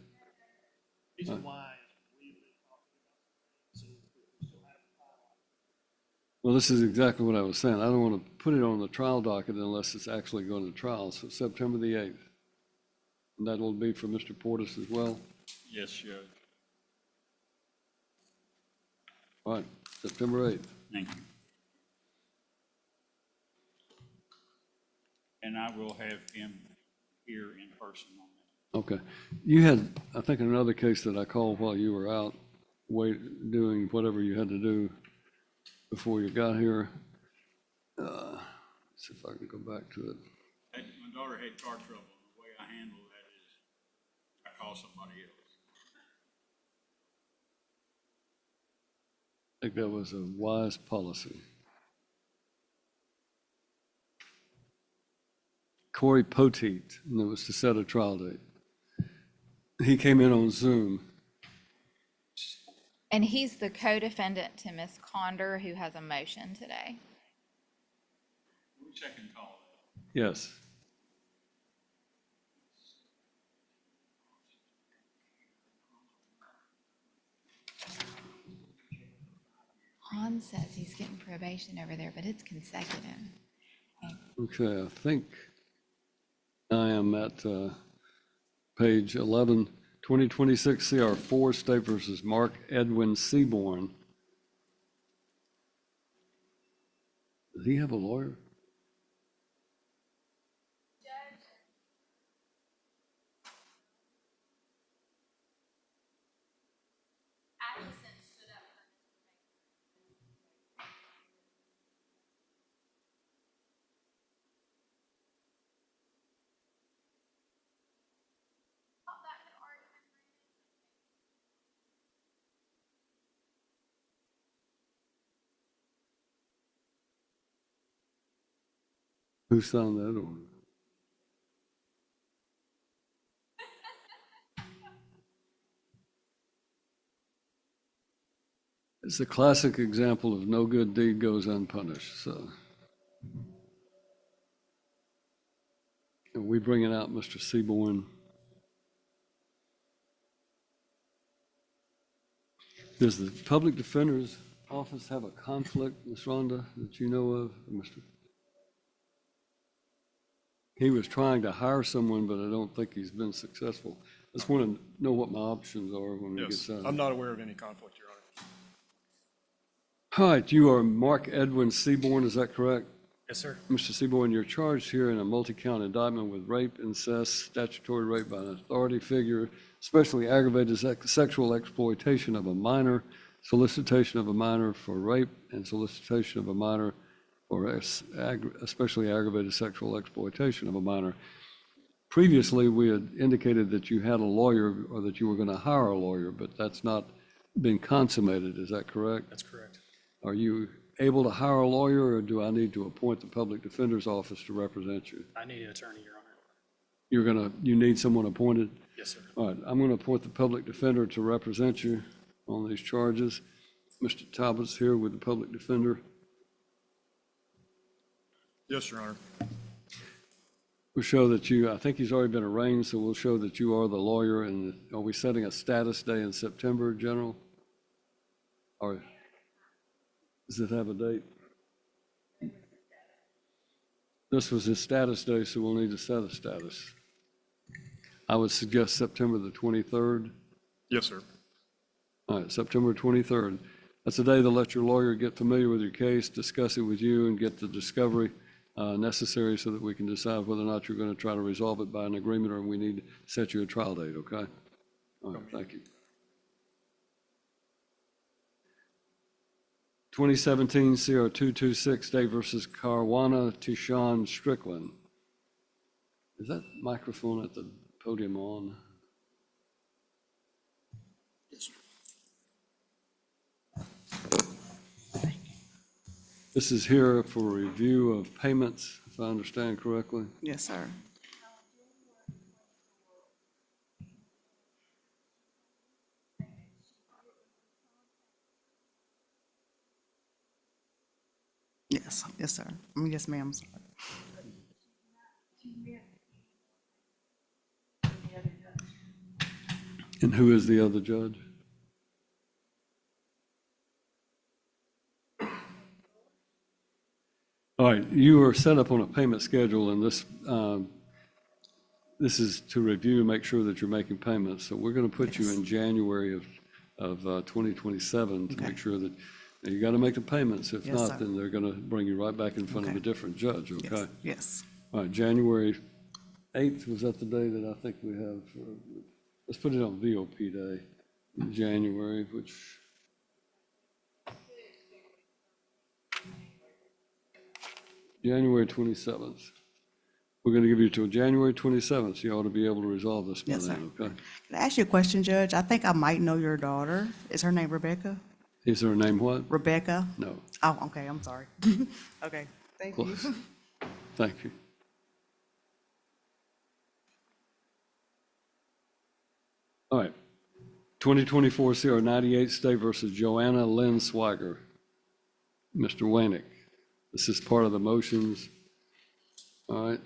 Reason why is we've been talking about some things, so we still have to finalize. Well, this is exactly what I was saying. I don't want to put it on the trial docket unless it's actually going to trial. So September the 8th. And that will be for Mr. Portis as well. Yes, Judge. All right, September 8th. Thank you. And I will have him here in person on that. Okay. You had, I think, another case that I called while you were out, doing whatever you had to do before you got here. See if I can go back to it. My daughter had car trouble, and the way I handle that is I call somebody else. I think that was a wise policy. Corey Poteet, and it was to set a trial date. He came in on Zoom. And he's the co-defendant to Ms. Conder, who has a motion today. We check and call that. Yes. Han says he's getting probation over there, but it's consecutive. Okay, I think I am at page 11, 2026 CR 4, State versus Mark Edwin Seaborn. Does he have a lawyer? Who signed that order? It's a classic example of no good deed goes unpunished, so. Are we bringing out Mr. Seaborn? Does the public defender's office have a conflict, Ms. Rhonda, that you know of, Mr.? He was trying to hire someone, but I don't think he's been successful. I just want to know what my options are when we get Yes, started. I'm not aware of any conflict, Your Honor. All right, you are Mark Edwin Seaborn, is that correct? Yes, sir. Mr. Seaborn, you're charged here in a multi-count indictment with rape, incest, statutory rape by an authority figure, especially aggravated sexual exploitation of a minor, solicitation of a minor for rape, and solicitation of a minor for especially aggravated sexual exploitation of a minor. Previously, we had indicated that you had a lawyer or that you were going to hire a lawyer, but that's not been consummated, is that correct? That's correct. Are you able to hire a lawyer, or do I need to appoint the public defender's office to represent you? I need an attorney, Your Honor. You need someone appointed? Yes, sir. All right, I'm going to appoint the public defender to represent you on these charges. Mr. Talbot's here with the public defender. Yes, Your Honor. We'll show that I think he's already been arraigned, so we'll show that you are the lawyer. And are we setting a status day in September, General? Or does it have a date? This was his status day, so we'll need to set a status. I would suggest September the 23rd. Yes, sir. All right, September 23rd. That's the day to let your lawyer get familiar with your case, discuss it with you, and get the discovery necessary so that we can decide whether or not you're going to try to resolve it by an agreement, or we need to set you a trial date, okay? All right, thank you. 2017 CR 226, State versus Caruana, Tishan Strickland. Is that microphone at the podium on? Yes, sir. This is here for review of payments, if I understand correctly. Yes, sir. Yes, sir. Yes, ma'am. Sorry. And who is the other judge? All right, you are set up on a payment schedule, and this is to review, make sure that you're making payments. So we're going to put you in January of 2027 to make sure that you got to make the payments. If Yes, not, sir. then they're going to bring you right back in front of a different judge, okay? Yes. All right, January 8th, was that the day that I think we have, let's put it on VOP Day, in January, which, January 27th. We're going to give you till January 27th, so you ought to be able to resolve this by Yes, then, okay? Can I ask you a question, Judge? I think I might know your daughter. Is her name Rebecca? Is her name what? Rebecca? No. Oh, okay, I'm sorry. Okay, thank you. Close. Thank you. All right. 2024 CR 98 State versus Joanna Lynn Swagger. Mr. Wainick, this is part of the motions. All right.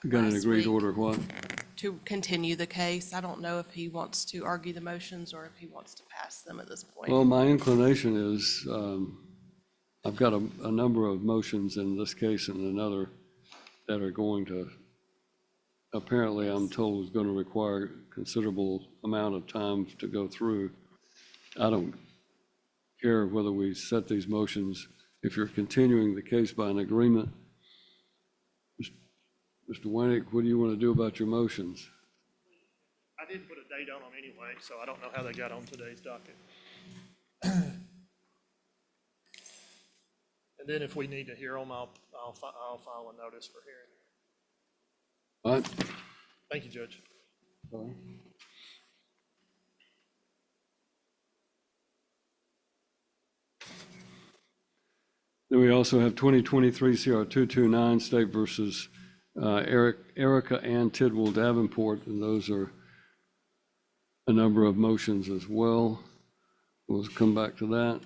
Got an agreed order, what? To continue the case. I don't know if he wants to argue the motions or if he wants to pass them at this point. Well, my inclination is, I've got a number of motions in this case and another that are going to, apparently I'm told is going to require considerable amount of time to go through. I don't care whether we set these motions, if you're continuing the case by an agreement. Mr. Wainick, what do you want to do about your motions? I didn't put a date on them anyway, so I don't know how they got on today's docket. And then if we need to hear them, I'll file a notice for hearing. All right. Thank you, Judge. All right. Then we also have 2023 CR 229 State versus Erica Ann Tidwell Davenport, and those are a number of motions as well. We'll come back to that.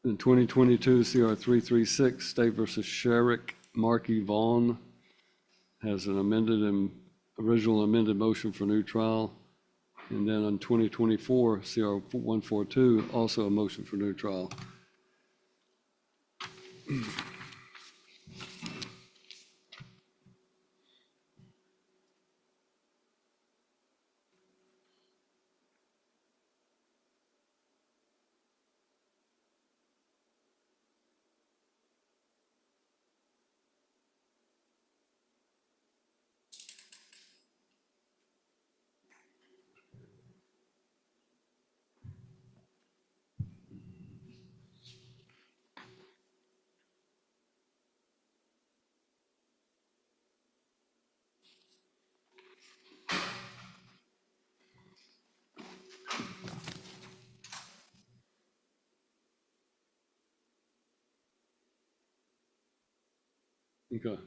In 2022 CR 336 State versus Sherrick Markey Vaughn has an original amended motion for new trial. And then on 2024 CR 142, also a motion for new trial. Okay.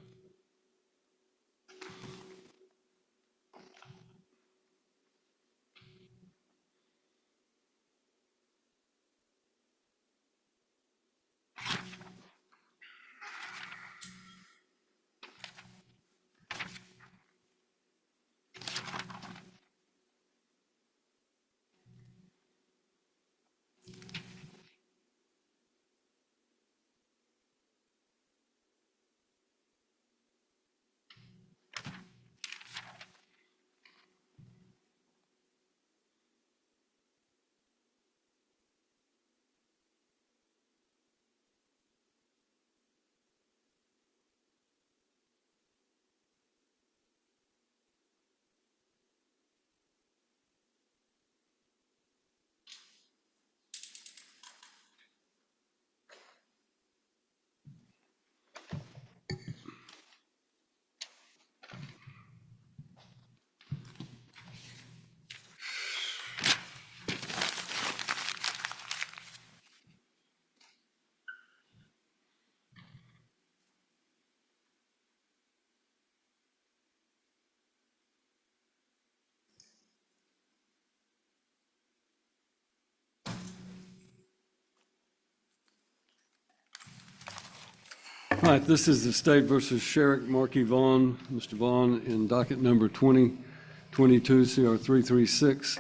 All right, this is the State versus Sherrick Markey Vaughn. Mr. Vaughn, in docket number 2022 CR 336,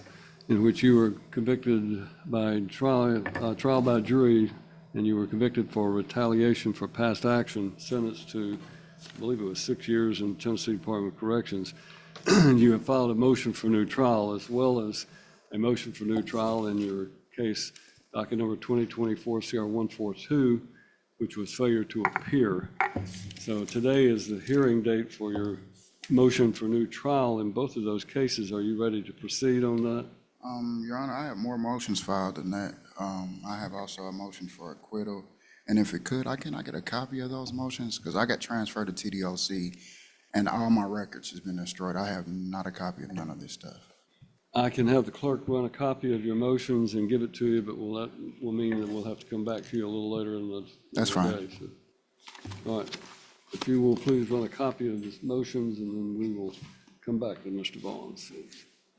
in which you were convicted by trial by jury, and you were convicted for retaliation for past action, sentenced to, I believe it was 6 years in Tennessee Department of Corrections. You have filed a motion for new trial, as well as a motion for new trial in your case, docket number 2024 CR 142, which was failure to appear. So today is the hearing date for your motion for new trial in both of those cases. Are you ready to proceed on that? Your Honor, I have more motions filed than that. I have also a motion for acquittal. And if it could, can I get a copy of those motions? Because I got transferred to TDOC and all my records has been destroyed. I have not a copy of none of this stuff. I can have the clerk run a copy of your motions and give it to you, but will mean that we'll have to come back to you a little later in the That's in the fine. day. So, all right. If you will please run a copy of the motions, and then we will come back to Mr. Vaughn.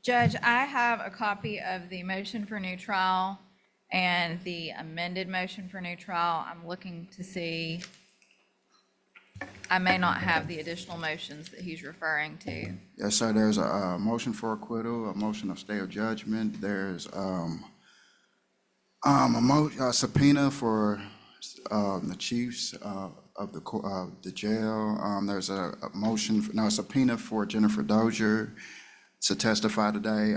Judge, I have a copy of the motion for new trial and the amended motion for new trial. I'm looking to see, I may not have the additional motions that he's referring to. Yes, sir. There's a motion for acquittal, a motion of stay of judgment. There's a subpoena for the chiefs of the jail. There's a subpoena for Jennifer Dozier to testify today.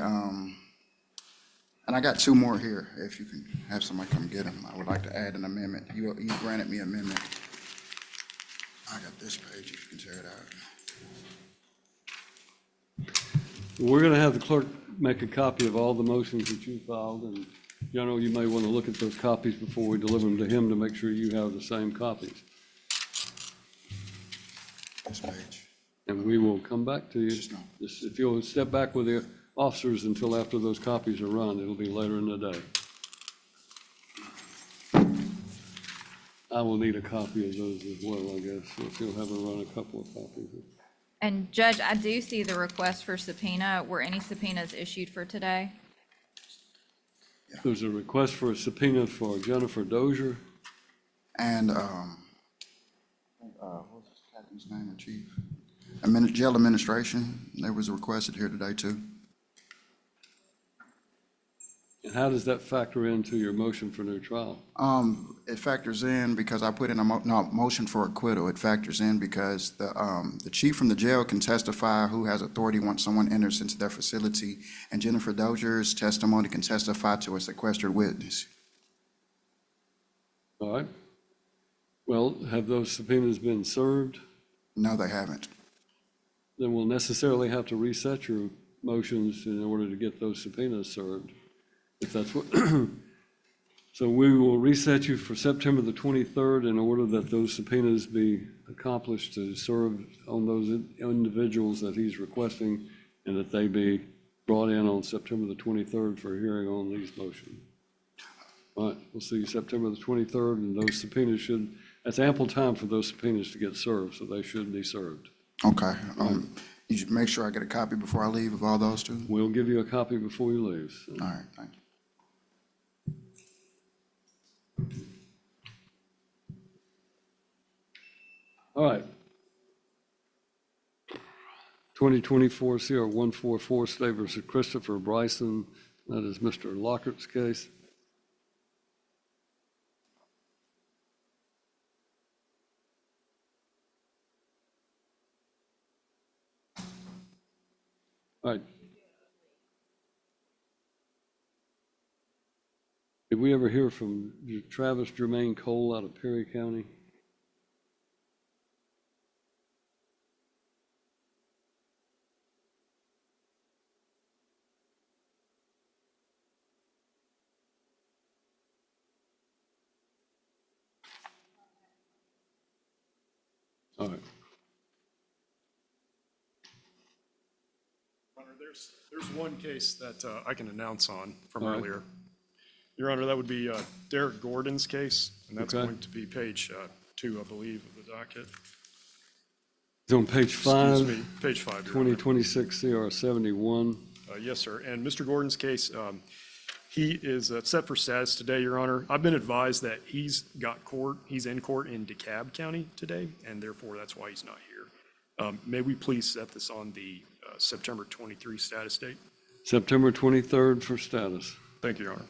And I got two more here. If you can have somebody come get them, I would like to add an amendment. You granted me amendment. I got this page, if you can tear it out. We're going to have the clerk make a copy of all the motions that you filed, and General, you may want to look at those copies before we deliver them to him to make sure you have the same copies. This page. And we will come back to you. Just if you'll step back with the officers until after those copies are run, it'll be later in the day. I will need a copy of those as well, I guess, if you'll have them run a couple of copies. And Judge, I do see the request for subpoena. Were any subpoenas issued for today? There's a request for a subpoena for Jennifer Dozier. And, what's this captain's name or chief? Jail administration, there was a requested here today too. And how does that factor into your motion for new trial? It factors in because I put in a motion for acquittal. It factors in because the chief from the jail can testify who has authority once someone enters into their facility, and Jennifer Dozier's testimony can testify to a sequestered witness. All right. Well, have those subpoenas been served? No, they haven't. Then we'll necessarily have to reset your motions in order to get those subpoenas served, if that's what. So we will reset you for September the 23rd in order that those subpoenas be accomplished to serve on those individuals that he's requesting, and that they be brought in on September the 23rd for a hearing on these motions. All right, we'll see you September the 23rd, and those subpoenas that's ample time for those subpoenas to get served, so they should be served. Okay. You should make sure I get a copy before I leave of all those two? We'll give you a copy before you leave. So. All right, thank you. All right. 2024 CR 144 State versus Christopher Bryson. That is Mr. Lockert's case. All right. Did we ever hear from Travis Jermaine Cole out of Perry County? All right. There's one case that I can announce on from earlier. Your Honor, that would be Derek Gordon's case, and that's going to be page 2, I believe, of the docket. It's on page 5. Excuse me, page 5. 2026 CR 71. Yes, sir. And Mr. Gordon's case, he is set for status today, Your Honor. I've been advised that he's in court in DeKalb County today, and therefore that's why he's not here. May we please set this on the September 23 status date? September 23rd for status. Thank you, Your Honor.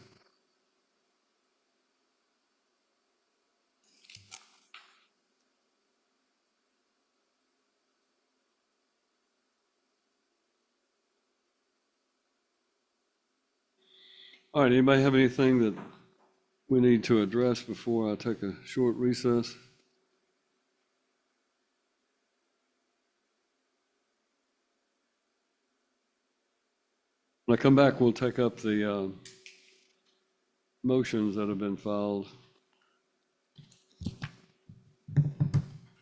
All right, anybody have anything that we need to address before I take a short recess? When I come back, we'll take up the motions that have been filed.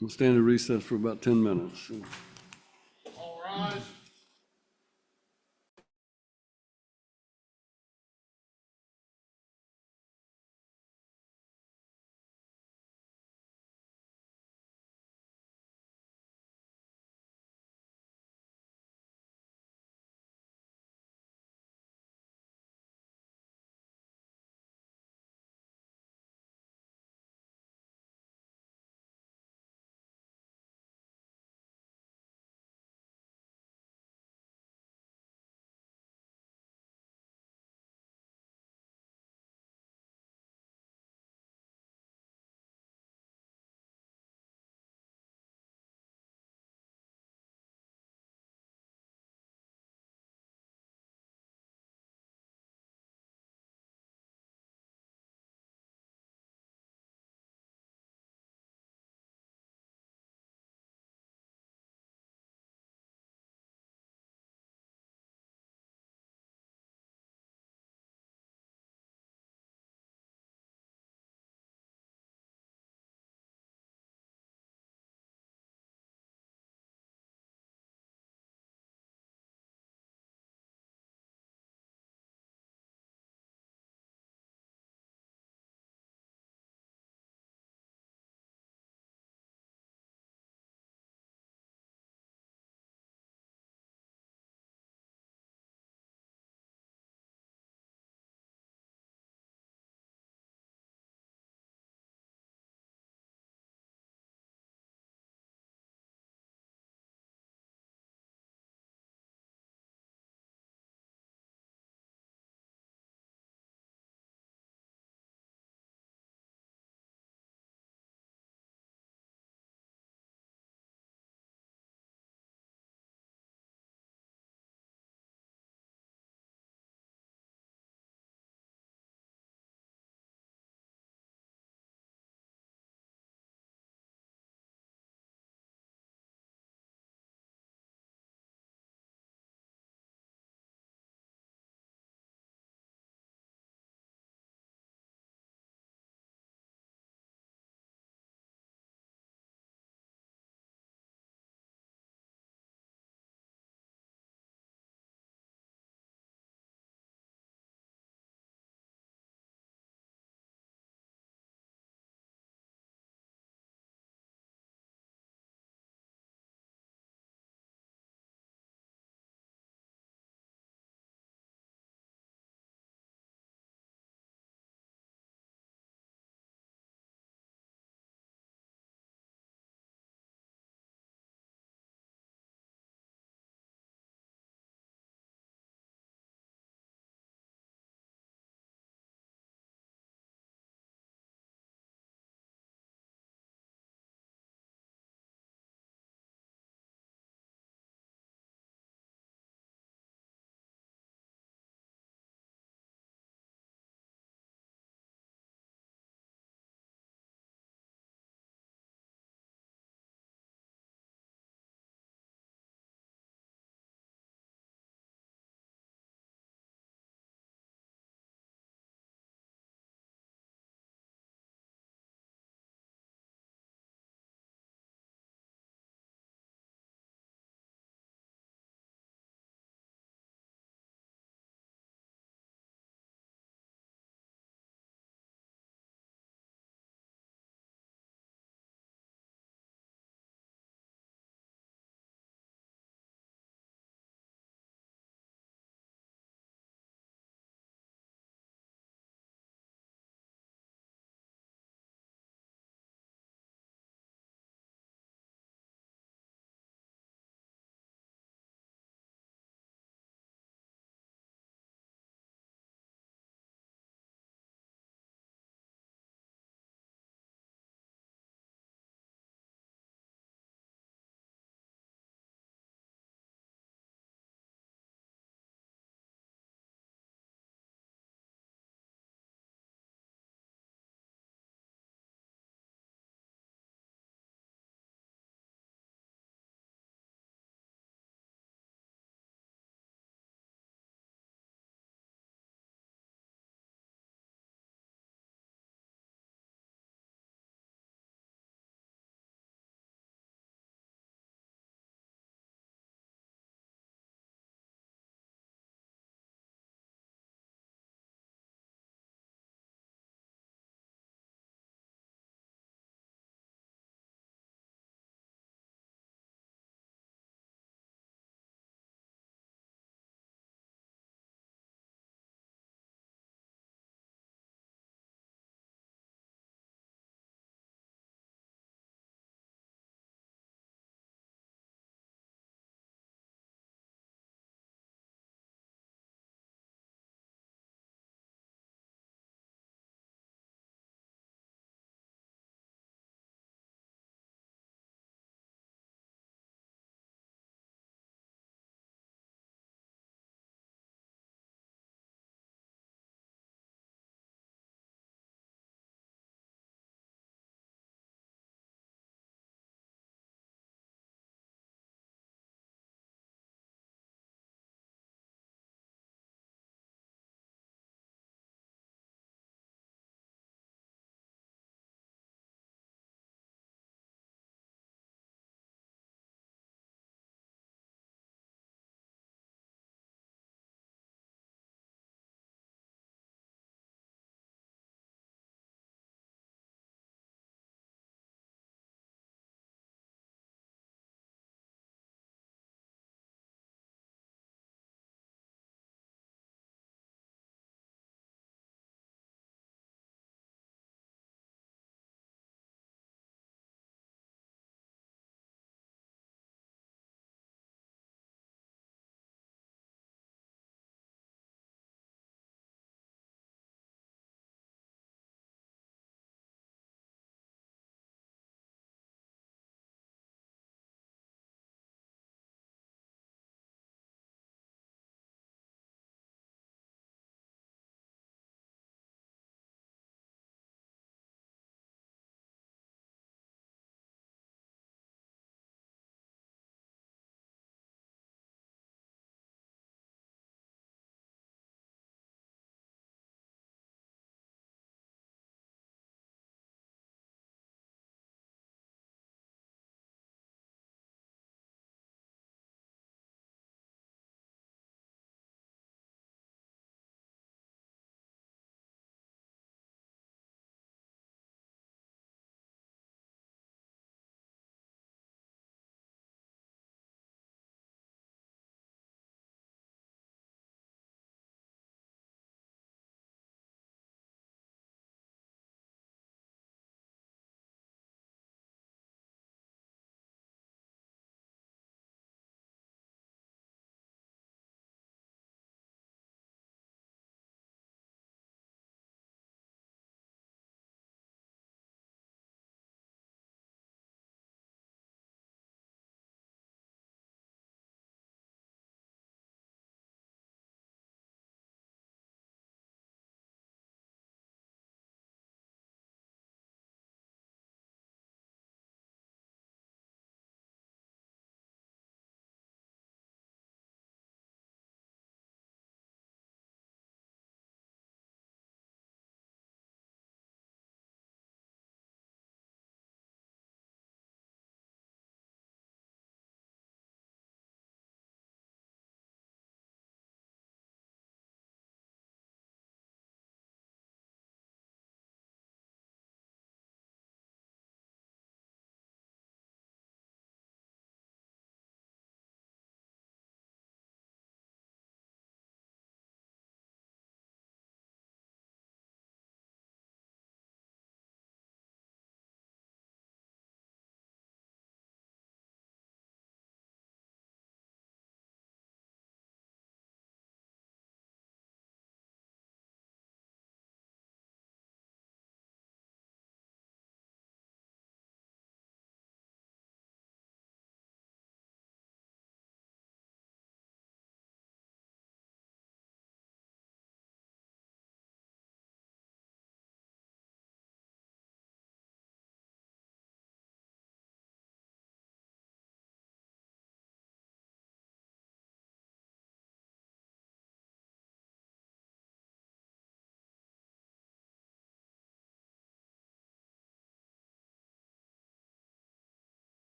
We'll stand in recess for about 10 minutes. All rise.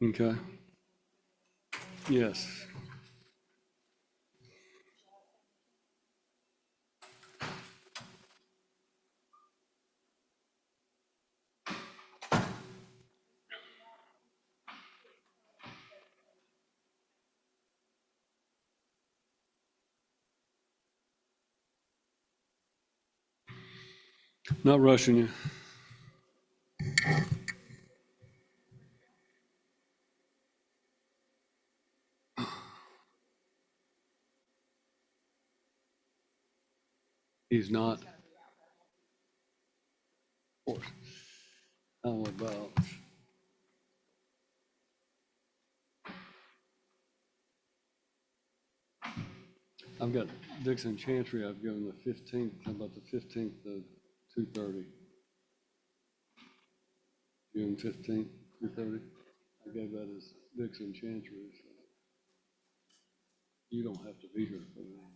Okay. Yes. Not rushing you. He's not. Of course. How about? I've got Dickson Chancery, I've given the 15th, how about the 15th to 2:30? June 15th, 2:30? I gave that as Dickson Chancery, so you don't have to be here for that.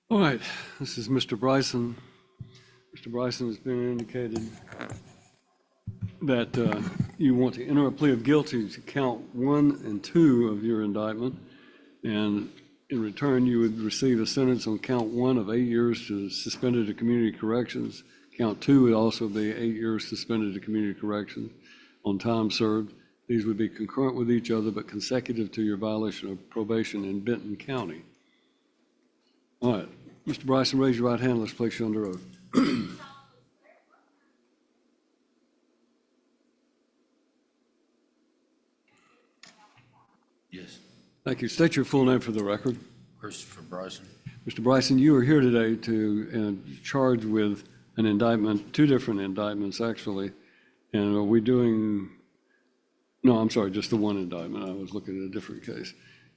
All right, this is Mr. Bryson. Mr. Bryson has been indicated that you want to enter a plea of guilty to count 1 and 2 of your indictment, and in return, you would receive a sentence on count 1 of 8 years to suspended to community corrections. Count 2 would also be 8 years suspended to community corrections on time served. These would be concurrent with each other, but consecutive to your violation of probation in Benton County. All right, Mr. Bryson, raise your right hand. Let's place you under oath. Yes. Thank you. State your full name for the record. Christopher Bryson. Mr. Bryson, you are here today to charge with an indictment, 2 different indictments, actually. And are we doing, no, I'm sorry, just the 1 indictment. I was looking at a different case.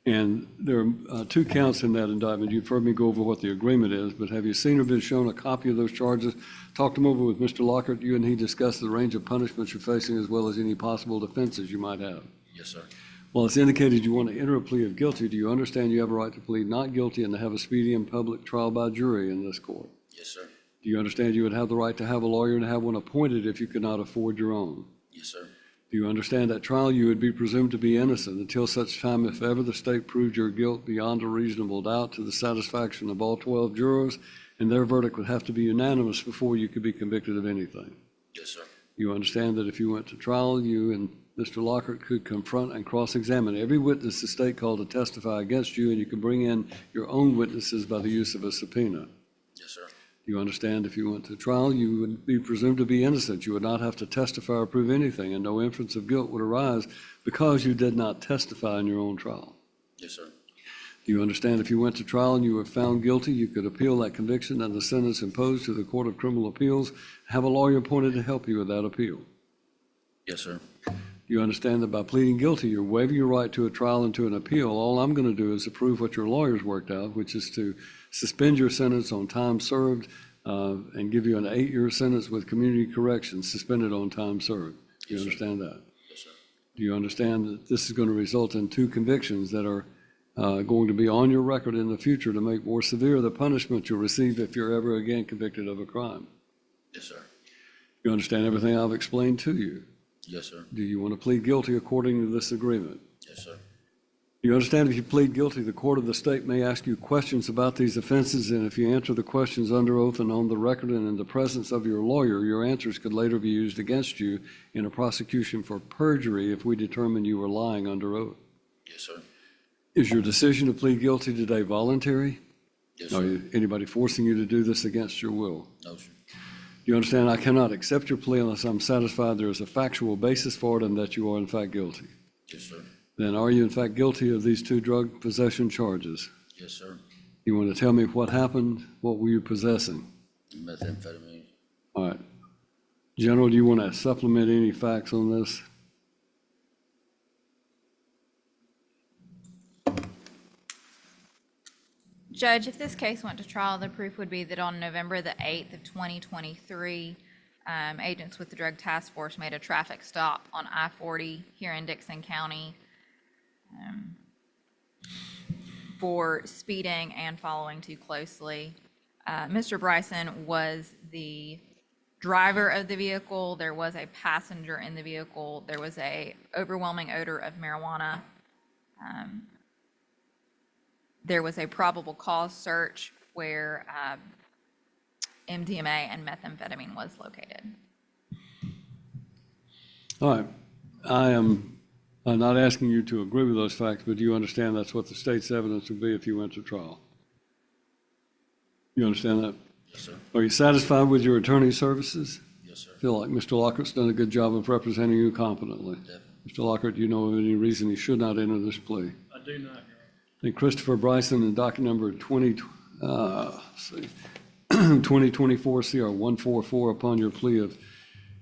And there are 2 counts in that indictment. You've heard me go over what the agreement is, but have you seen or been shown a copy of those charges? Talked them over with Mr. Lockhart. You and he discussed the range of punishments you're facing as well as any possible defenses you might have. Yes, sir. Well, it's indicated you want to enter a plea of guilty. Do you understand you have a right to plead not guilty and to have a speedy and public trial by jury in this court? Yes, sir. Do you understand you would have the right to have a lawyer and have one appointed if you could not afford your own? Yes, sir. Do you understand that trial you would be presumed to be innocent until such time if ever the state proved your guilt beyond a reasonable doubt to the satisfaction of all 12 jurors, and their verdict would have to be unanimous before you could be convicted of anything? Yes, sir. You understand that if you went to trial, you and Mr. Lockhart could confront and cross-examine every witness the state called to testify against you, and you could bring in your own witnesses by the use of a subpoena. Yes, sir. You understand if you went to trial, you would be presumed to be innocent. You would not have to testify or prove anything, and no inference of guilt would arise because you did not testify in your own trial. Yes, sir. Do you understand if you went to trial and you were found guilty, you could appeal that conviction and the sentence imposed to the Court of Criminal Appeals, have a lawyer appointed to help you with that appeal? Yes, sir. You understand that by pleading guilty, you're waiving your right to a trial and to an appeal. All I'm going to do is approve what your lawyers worked out, which is to suspend your sentence on time served and give you an 8-year sentence with community corrections suspended on time served. Do you understand that? Yes, sir. Do you understand that this is going to result in 2 convictions that are going to be on your record in the future to make more severe the punishment you'll receive if you're ever again convicted of a crime? Yes, sir. You understand everything I've explained to you? Yes, sir. Do you want to plead guilty according to this agreement? Yes, sir. You understand if you plead guilty, the court of the state may ask you questions about these offenses, and if you answer the questions under oath and on the record and in the presence of your lawyer, your answers could later be used against you in a prosecution for perjury if we determine you were lying under oath. Yes, sir. Is your decision to plead guilty today voluntary? Yes, Are sir. anybody forcing you to do this against your will? No, sir. Do you understand I cannot accept your plea unless I'm satisfied there is a factual basis for it and that you are in fact guilty? Yes, sir. Then are you in fact guilty of these 2 drug possession charges? Yes, sir. You want to tell me what happened? What were you possessing? Methamphetamine. All right. General, do you want to supplement any facts on this? Judge, if this case went to trial, the proof would be that on November the 8th of 2023, agents with the Drug Task Force made a traffic stop on I-40 here in Dickson County for speeding and following too closely. Mr. Bryson was the driver of the vehicle. There was a passenger in the vehicle. There was a overwhelming odor of marijuana. There was a probable cause search where MDMA and methamphetamine was located. All right. I'm not asking you to agree with those facts, but do you understand that's what the state's evidence would be if you went to trial? You understand that? Yes, sir. Are you satisfied with your attorney's services? Yes, sir. Feel like Mr. Lockhart's done a good job of representing you competently? Definitely. Mr. Lockhart, do you know of any reason he should not enter this plea? I do not, Your Honor. And Christopher Bryson in docket number 2024 CR 144, upon your plea of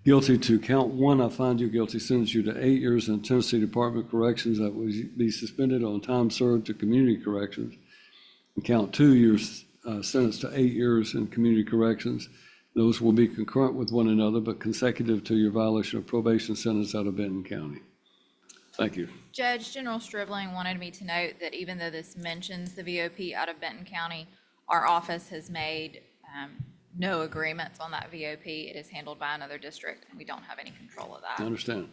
guilty to count 1, I find you guilty, sentence you to 8 years in Tennessee Department of Corrections that will be suspended on time served to community corrections. And count 2, you're sentenced to 8 years in community corrections. Those will be concurrent with one another, but consecutive to your violation of probation sentence out of Benton County. Thank you. Judge, General Stribling wanted me to note that even though this mentions the VOP out of Benton County, our office has made no agreements on that VOP. It is handled by another district, and we don't have any control of that. I understand.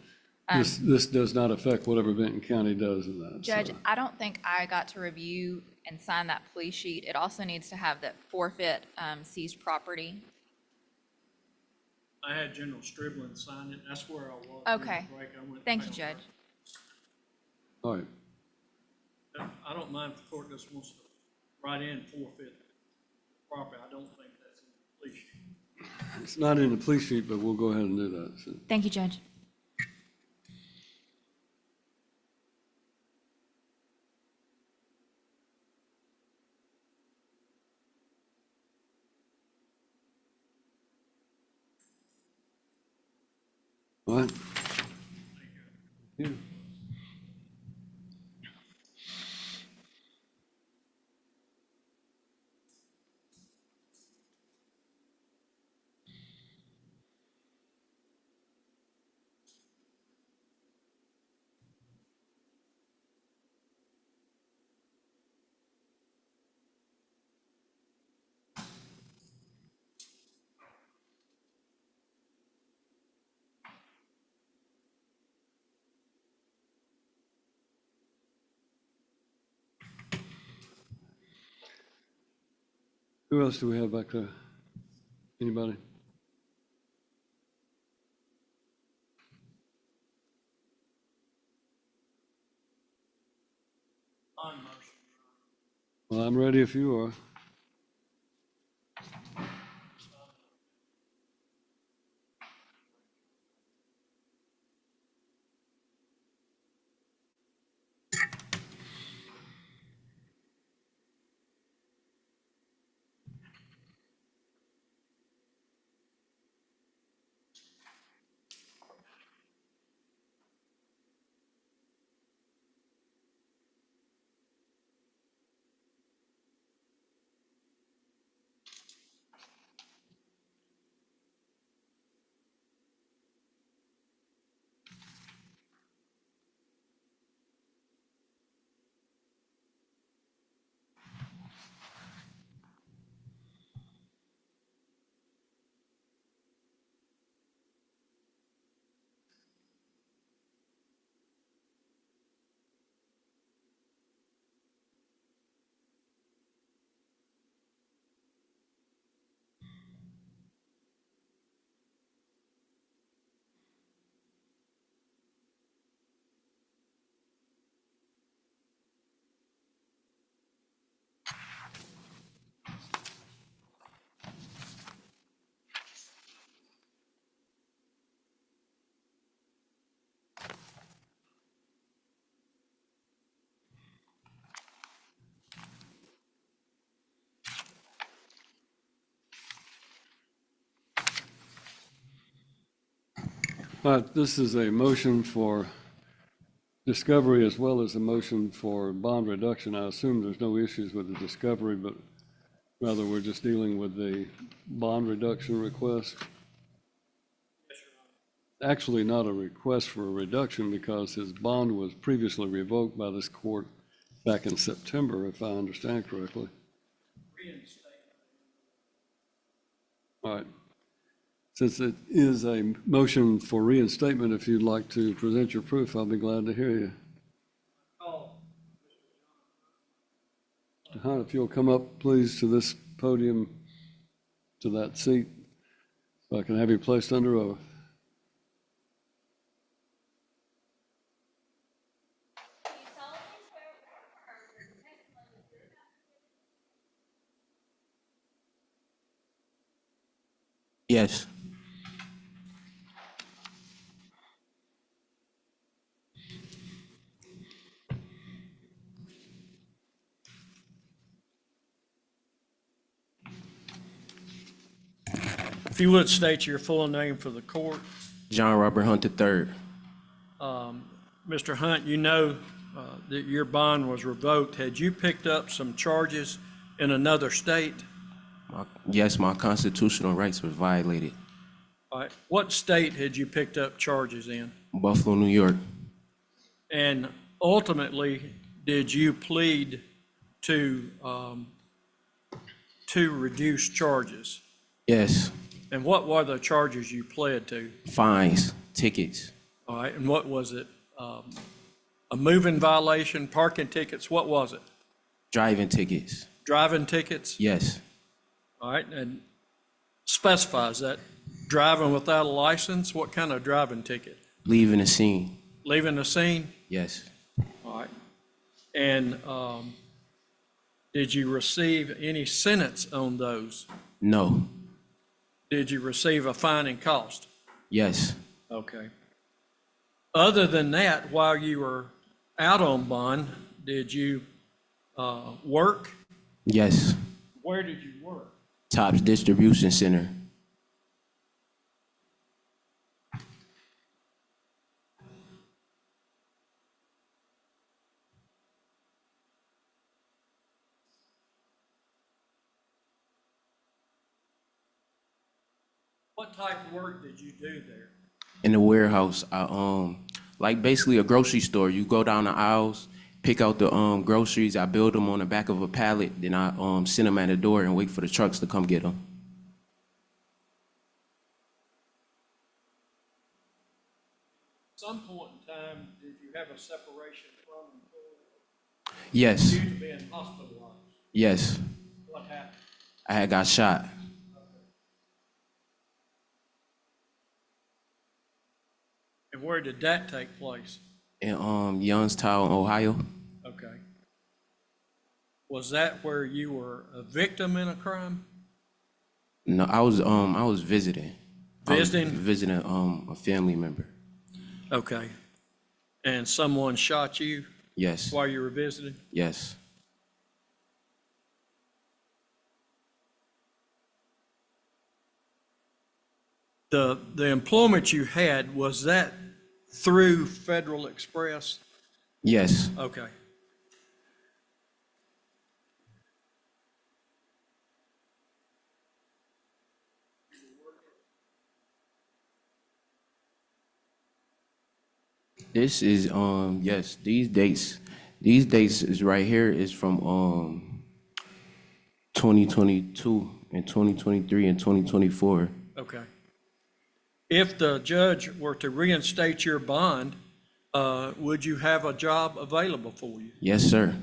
This does not affect whatever Benton County does in that. Judge, so. I don't think I got to review and sign that plea sheet. It also needs to have that forfeit seized property. I had General Stribling sign it. That's where I was. Okay. Break. I went Thank you, down Judge. All right. there. I don't mind if the court just wants to write in forfeit property. I don't think that's in the plea sheet. It's not in the plea sheet, but we'll go ahead and do that. So. Thank you, Judge. All right. Yeah. Who else do we have back there? Anybody? On motion. Well, I'm ready if you are. All right, this is a motion for discovery as well as a motion for bond reduction. I assume there's no issues with the discovery, but rather we're just dealing with the bond reduction request. Actually, not a request for a reduction because his bond was previously revoked by this court back in September, if I understand correctly. All right. Since it is a motion for reinstatement, if you'd like to present your proof, I'll be glad to hear you. Mr. Hunt, if you'll come up, please, to this podium, to that seat, so I can have you placed under oath. Yes. If you would state your full name for the court. John Robert Hunt III. Mr. Hunt, you know that your bond was revoked. Had you picked up some charges in another state? Yes, my constitutional rights were violated. All right. What state had you picked up charges in? Buffalo, New York. And ultimately, did you plead to reduce charges? Yes. And what were the charges you pled to? Fines, tickets. All right, and what was it? A moving violation, parking tickets, what was it? Driving tickets. Driving tickets? Yes. All right, and specifies that. Driving without a license, what kind of driving ticket? Leaving the scene. Leaving the scene? Yes. All right. And did you receive any sentence on those? No. Did you receive a fine and cost? Yes. Okay. Other than that, while you were out on bond, did you work? Yes. Where did you work? Tops Distribution Center. What type of work did you do there? In the warehouse, like basically a grocery store. You go down the aisles, pick out the groceries, I build them on the back of a pallet, then I send them at the door and wait for the trucks to come get them. At some point in time, did you have a separation from employee? Yes. Due to being hospitalized? Yes. What happened? I had got shot. And where did that take place? In Youngstown, Ohio. Okay. Was that where you were a victim in a crime? No, I was visiting. Visiting? I was visiting a family member. Okay. And someone shot you? Yes. While you were visiting? Yes. The employment you had, was that through Federal Express? Yes. Okay. This is yes, these dates is right here is from 2022 and 2023 and 2024. Okay. If the judge were to reinstate your bond, would you have a job available for you? Yes, sir.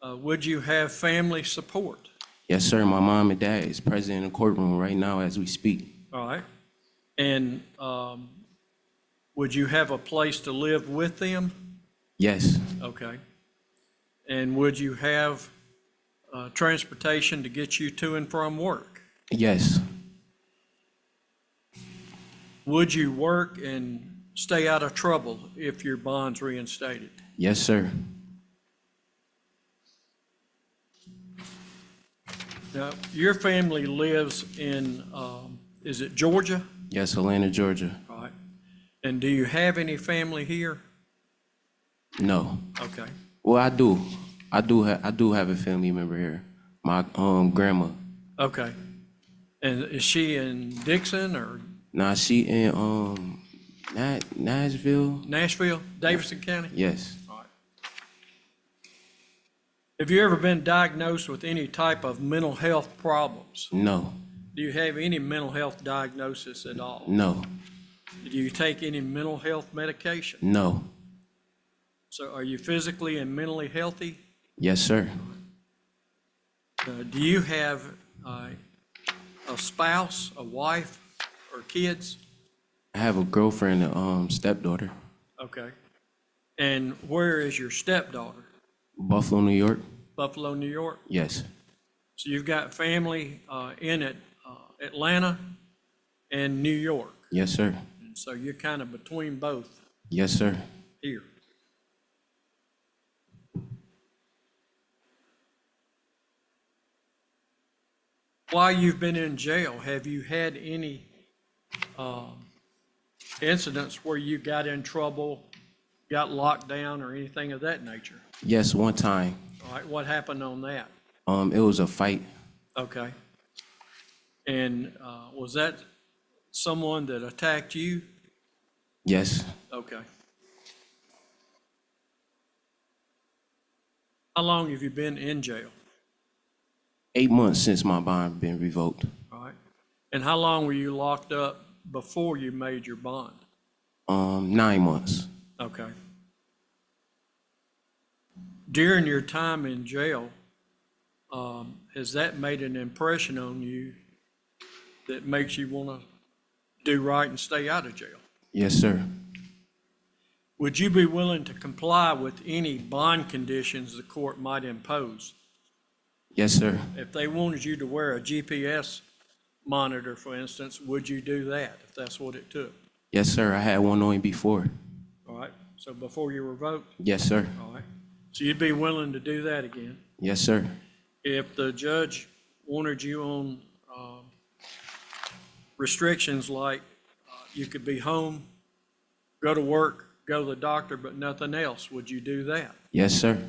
Would you have family support? Yes, sir. My mom and dad is present in the courtroom right now as we speak. All right. And would you have a place to live with them? Yes. Okay. And would you have transportation to get you to and from work? Yes. Would you work and stay out of trouble if your bond's reinstated? Yes, sir. Now, your family lives in, is it Georgia? Yes, Atlanta, Georgia. All right. And do you have any family here? No. Okay. Well, I do. I do have a family member here. My grandma. Okay. And is she in Dickson or Nah, she in Nashville. Nashville, Davidson County? Yes. Have you ever been diagnosed with any type of mental health problems? No. Do you have any mental health diagnosis at all? No. Do you take any mental health medication? No. So are you physically and mentally healthy? Yes, sir. Do you have a spouse, a wife, or kids? I have a girlfriend and stepdaughter. Okay. And where is your stepdaughter? Buffalo, New York. Buffalo, New York? Yes. So you've got family in Atlanta and New York. Yes, sir. And so you're kind of between both Yes, sir. here. While you've been in jail, have you had any incidents where you got in trouble, got locked down, or anything of that nature? Yes, one time. All right, what happened on that? It was a fight. Okay. And was that someone that attacked you? Yes. Okay. How long have you been in jail? 8 months since my bond been revoked. All right. And how long were you locked up before you made your bond? 9 months. Okay. During your time in jail, has that made an impression on you that makes you want to do right and stay out of jail? Yes, sir. Would you be willing to comply with any bond conditions the court might impose? Yes, sir. If they wanted you to wear a GPS monitor, for instance, would you do that if that's what it took? Yes, sir. I had one on before. All right. So before you revoked? Yes, sir. All right. So you'd be willing to do that again? Yes, sir. If the judge wanted you on restrictions like you could be home, go to work, go to the doctor, but nothing else, would you do that? Yes, sir.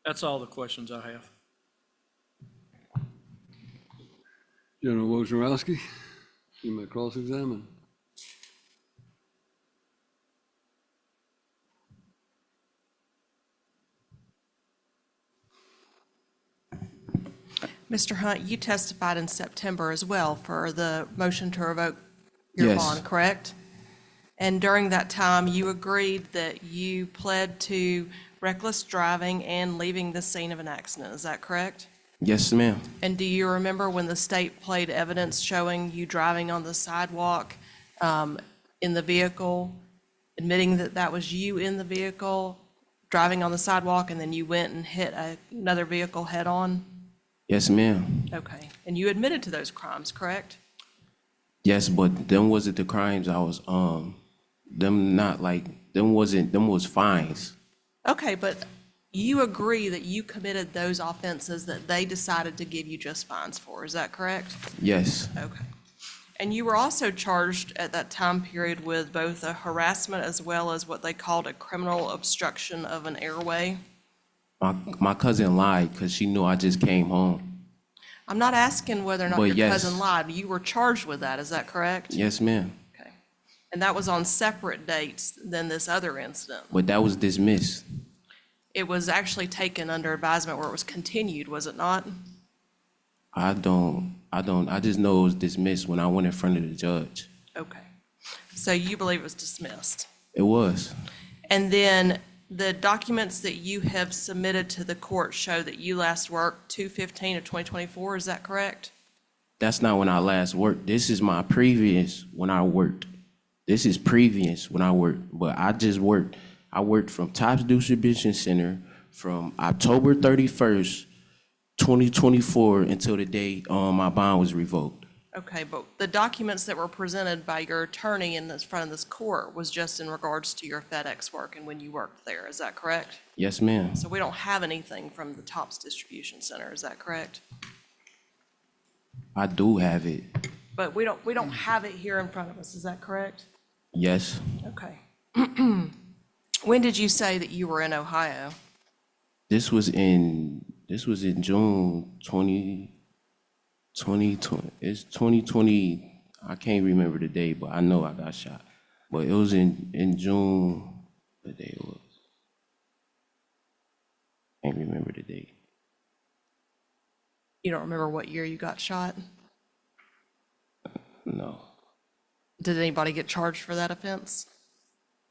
That's all the questions I have. General Wojnarowski, you may cross-examine. Mr. Hunt, you testified in September as well for the motion to revoke your Yes. bond, correct? And during that time, you agreed that you pled to reckless driving and leaving the scene of an accident, is that correct? Yes, ma'am. And do you remember when the state played evidence showing you driving on the sidewalk in the vehicle, admitting that that was you in the vehicle, driving on the sidewalk, and then you went and hit another vehicle head-on? Yes, ma'am. Okay, and you admitted to those crimes, correct? Yes, but them wasn't the crimes I was, them was fines. Okay, but you agree that you committed those offenses that they decided to give you just fines for, is that correct? Yes. Okay. And you were also charged at that time period with both a harassment as well as what they called a criminal obstruction of an airway? My cousin lied because she knew I just came home. I'm not asking whether or not But your yes. cousin lied. You were charged with that, is that correct? Yes, ma'am. Okay. And that was on separate dates than this other incident? But that was dismissed. It was actually taken under advisement where it was continued, was it not? I just know it was dismissed when I went in front of the judge. Okay. So you believe it was dismissed? It was. And then the documents that you have submitted to the court show that you last worked 2/15 of 2024, is that correct? That's not when I last worked. This is my previous when I worked. This is previous when I worked, but I just worked. I worked from Tops Distribution Center from October 31st, 2024 until the day my bond was revoked. Okay, but the documents that were presented by your attorney in this front of this court was just in regards to your FedEx work and when you worked there, is that correct? Yes, ma'am. So we don't have anything from the Tops Distribution Center, is that correct? I do have it. But we don't have it here in front of us, is that correct? Yes. Okay. When did you say that you were in Ohio? This was in June 2020. It's 2020. I can't remember the date, but I know I got shot. But it was in June. What day it was? Can't remember the date. You don't remember what year you got shot? No. Did anybody get charged for that offense?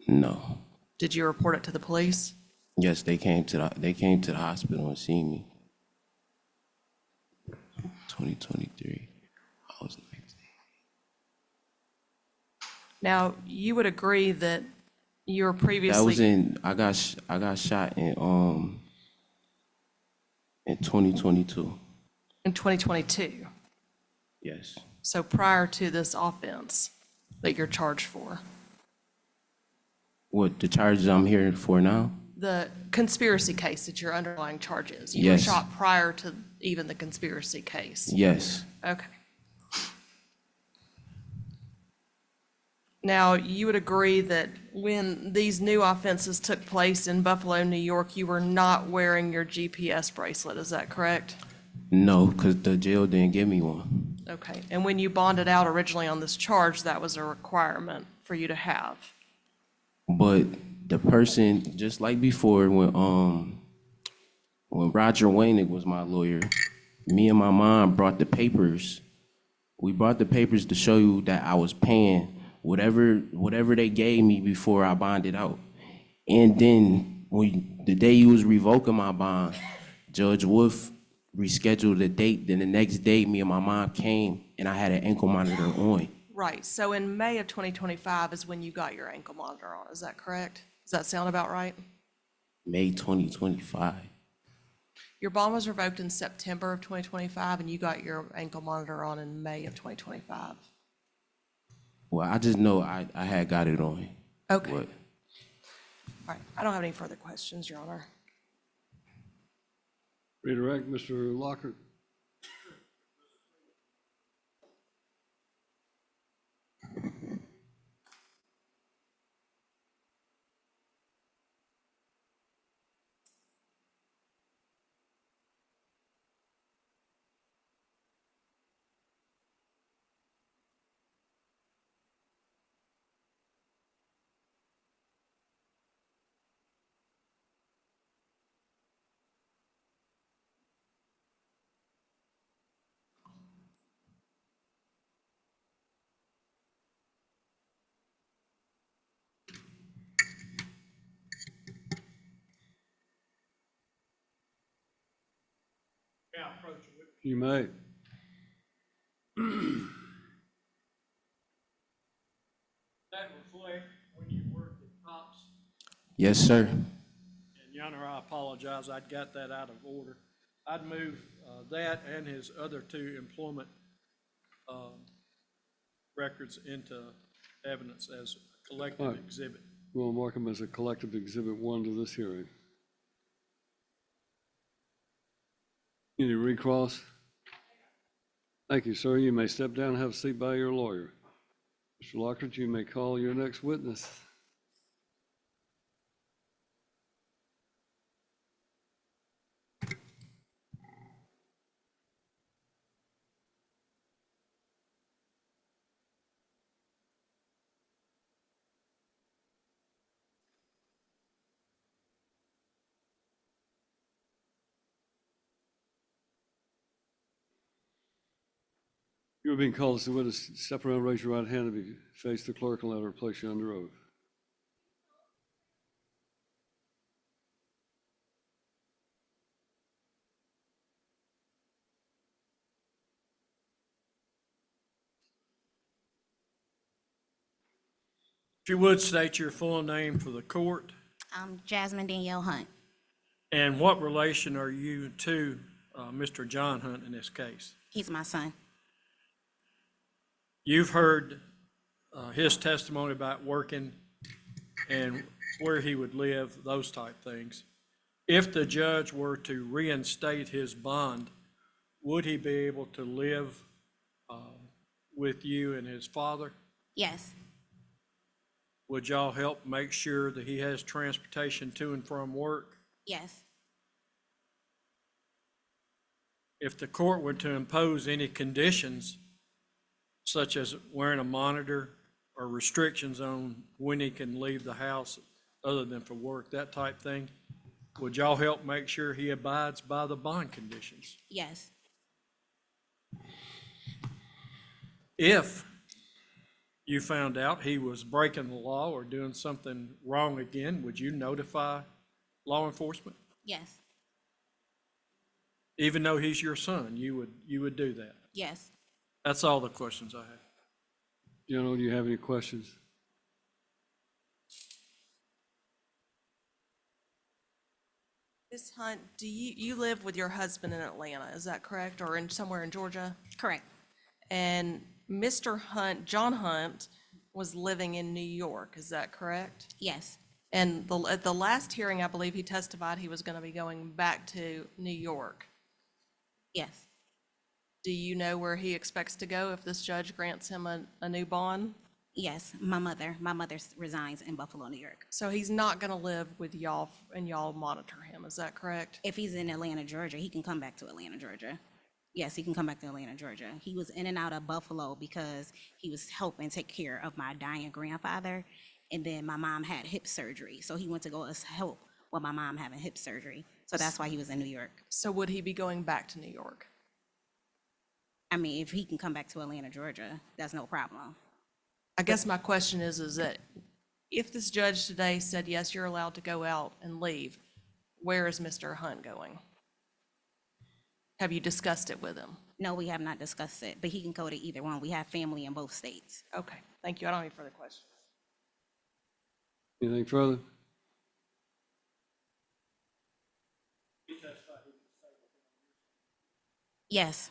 No. Did you report it to the police? Yes, they came to the hospital and seen me. 2023. I was 19. Now, you would agree that you were previously. That was I got shot in 2022. In 2022? Yes. So prior to this offense that you're charged for? What, the charges I'm here for now? The conspiracy case that your underlying charge is? You were Yes. shot prior to even the conspiracy case? Yes. Okay. Now, you would agree that when these new offenses took place in Buffalo, New York, you were not wearing your GPS bracelet, is that correct? No, because the jail didn't give me one. Okay, and when you bonded out originally on this charge, that was a requirement for you to have? But the person, just like before, when Roger Wainick was my lawyer, me and my mom brought the papers. We brought the papers to show you that I was paying whatever they gave me before I bonded out. And then the day you was revoking my bond, Judge Wolf rescheduled the date. Then the next day, me and my mom came, and I had an ankle monitor on. Right, so in May of 2025 is when you got your ankle monitor on, is that correct? Does that sound about right? May 2025. Your bond was revoked in September of 2025, and you got your ankle monitor on in May of 2025. Well, I just know I had got it on. Okay. But All right, I don't have any further questions, Your Honor. Redirect, Mr. Lockhart. Yeah, approach it. You may. That reflect when you worked at Tops. yes, sir. And Your Honor, I apologize, I'd got that out of order. I'd move that and his other two employment records into evidence as a collective All right. exhibit. We'll mark them as a collective exhibit 1 to this hearing. Any recross? Thank you, sir. You may step down and have a seat by your lawyer. Mr. Lockhart, you may call your next witness. You are being called as a witness. Step around, raise your right hand, and be face the clerk, and let her place you under oath. If you would state your full name for the court, Jasmine Danielle Hunt. and what relation are you to Mr. John Hunt in this case? He's my son. You've heard his testimony about working and where he would live, those type things. If the judge were to reinstate his bond, would he be able to live with you and his father? Yes, Would y'all help make sure that he has transportation to and from work? yes, If the court were to impose any conditions, such as wearing a monitor or restrictions on when he can leave the house other than for work, that type thing, would y'all help make sure he abides by the bond conditions? yes, If you found out he was breaking the law or doing something wrong again, would you notify law enforcement? yes, Even though he's your son, you would do that? yes. That's all the questions I have. General, do you have any questions? Ms. Hunt, do you live with your husband in Atlanta, is that correct, or in somewhere in Georgia? Correct. And Mr. Hunt, John Hunt, was living in New York, is that correct? Yes, And at the last hearing, I believe he testified he was going to be going back to New York. yes. Do you know where he expects to go if this judge grants him a new bond? Yes, my mother resides in Buffalo, New York. So he's not going to live with y'all and y'all monitor him, is that correct? If he's in Atlanta, Georgia, he can come back to Atlanta, Georgia. Yes, he can come back to Atlanta, Georgia. He was in and out of Buffalo because he was helping take care of my dying grandfather. And then my mom had hip surgery. So he went to go help with my mom having hip surgery. So that's why he was in New York. So would he be going back to New York? I mean, if he can come back to Atlanta, Georgia, that's no problem. I guess my question is that if this judge today said, yes, you're allowed to go out and leave, where is Mr. Hunt going? Have you discussed it with him? No, we have not discussed it, but he can go to either one. We have family in both states. Okay, thank you. I don't have any further questions. Anything further? Yes,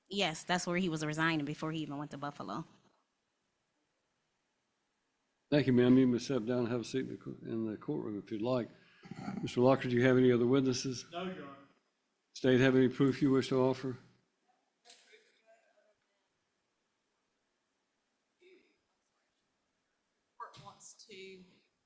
yes, that's where he was resigning before he even went to Buffalo. Thank you, ma'am. You may step down and have a seat in the courtroom if you'd like. Mr. Locker, do you have any other witnesses? No, Your Honor. State, have any proof you wish to offer? Court wants to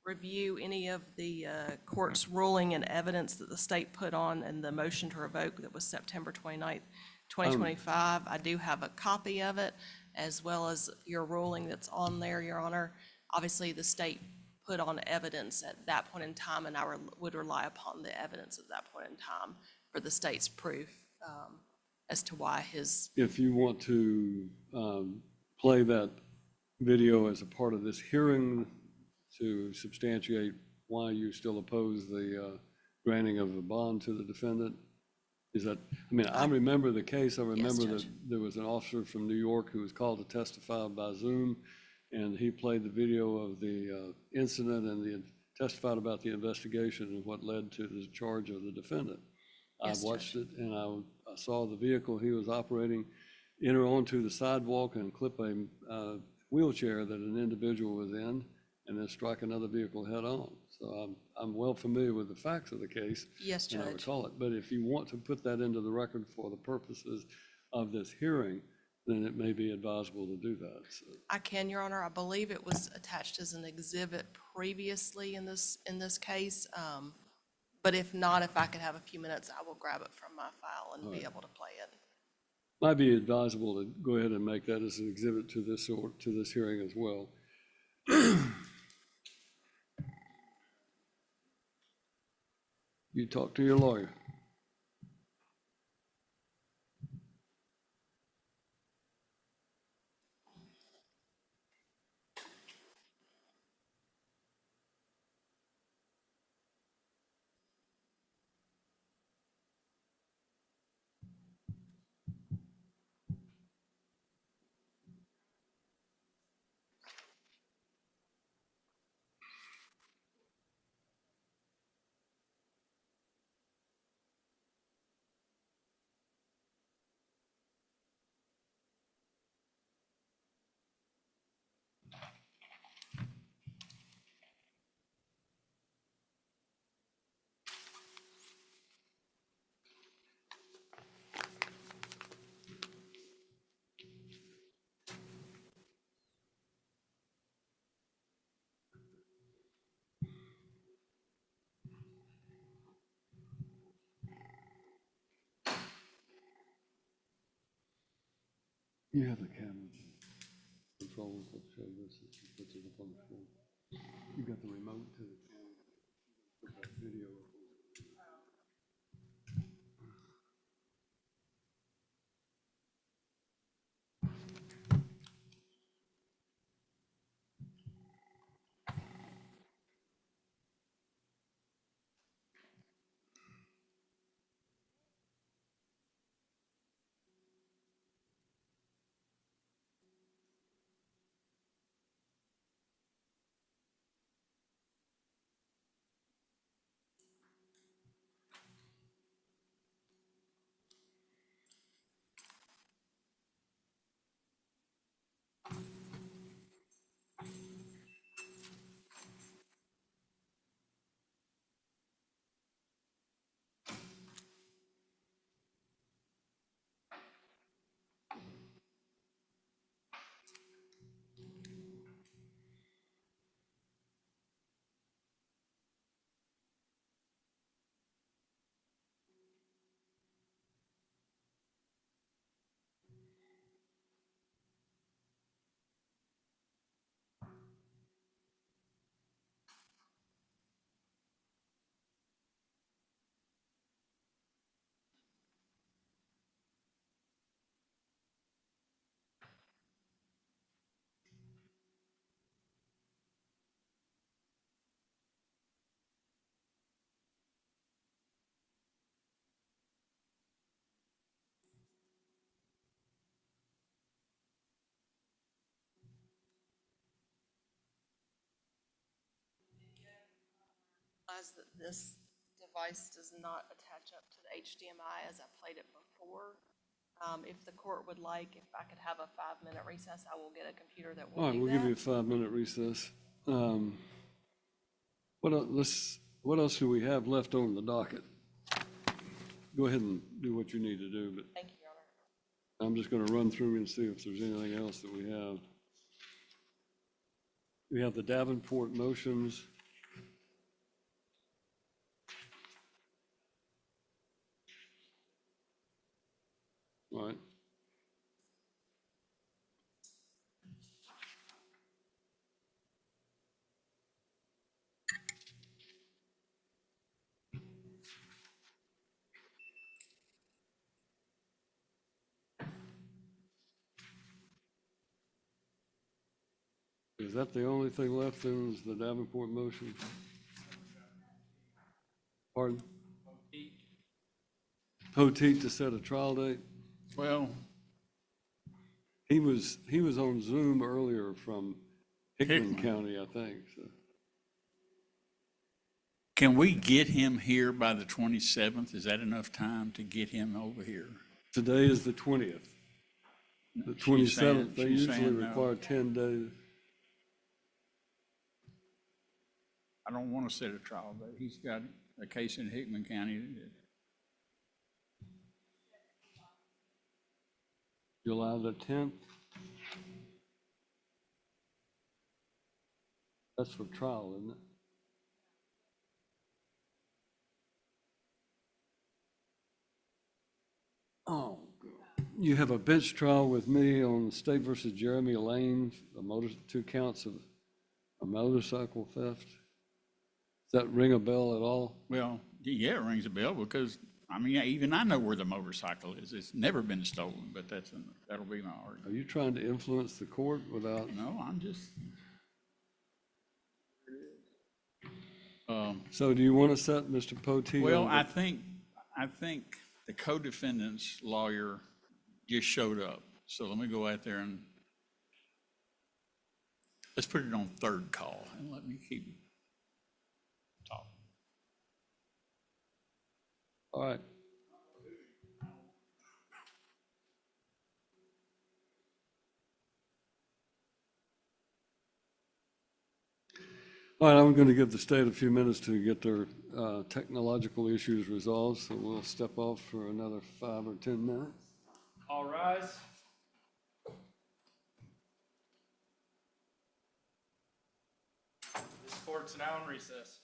review any of the court's ruling and evidence that the state put on in the motion to revoke that was September 29th, 2025. I do have a copy of it, as well as your ruling that's on there, Your Honor. Obviously, the state put on evidence at that point in time, and I would rely upon the evidence at that point in time for the state's proof as to why his. If you want to play that video as a part of this hearing to substantiate why you still oppose the granting of a bond to the defendant, is that, I mean, I remember the case. I remember that there was an officer from New York who was called to testify by Zoom, and he played the video of the incident and testified about the investigation and what led to the charge of the defendant. Yes, I watched it, and I saw the vehicle he was operating enter onto the sidewalk and clip a wheelchair that an individual was in, and then strike another vehicle head on. So I'm well familiar with the facts of the case. Yes, And I Judge. recall it. But if you want to put that into the record for the purposes of this hearing, then it may be advisable to do that. So, I can, Your Honor. I believe it was attached as an exhibit previously in this case. But if not, if I could have a few minutes, I will grab it from my file and be able to play it. might be advisable to go ahead and make that as an exhibit to this hearing as well. You talk to your lawyer. You have the camera controls that show this, it puts it up on the screen. You got the remote to the camera, put that video up. Realize that this device does not attach up to the HDMI as I played it before. If the court would like, if I could have a 5-minute recess, I will get a computer that All will right, do we'll give you a that. 5-minute recess. What else do we have left on the docket? Go ahead and do what you need to do, but Thank you, Your Honor. I'm just gonna run through and see if there's anything else that we have. We have the Davenport motions. All right. Is that the only thing left then, is the Davenport motion? Pardon? Poteet to set a trial date? Well, He was on Zoom earlier from Hickman Hickman. County, I think, so. can we get him here by the 27th? Is that enough time to get him over here? Today is the 20th. The She's saying- 27th, they she's usually saying no. require 10 days. I don't want to set a trial date. He's got a case in Hickman County. July the 10th. That's for trial, isn't it? Oh, God. You have a bench trial with me on State versus Jeremy Lane, 2 counts of a motorcycle theft. Does that ring a bell at all? Well, yeah, it rings a bell because, I mean, even I know where the motorcycle is. It's never been stolen, but that'll be my argument. Are you trying to influence the court without? No, I'm just. So do you want to set Mr. Poteet? Well, I think the co-defendant's lawyer just showed up. So let me go out there and let's put it on third call and let me keep talking. All right. All right, I'm going to give the state a few minutes to get their technological issues resolved, so we'll step off for another 5 or 10 minutes. All rise. This court's now in recess.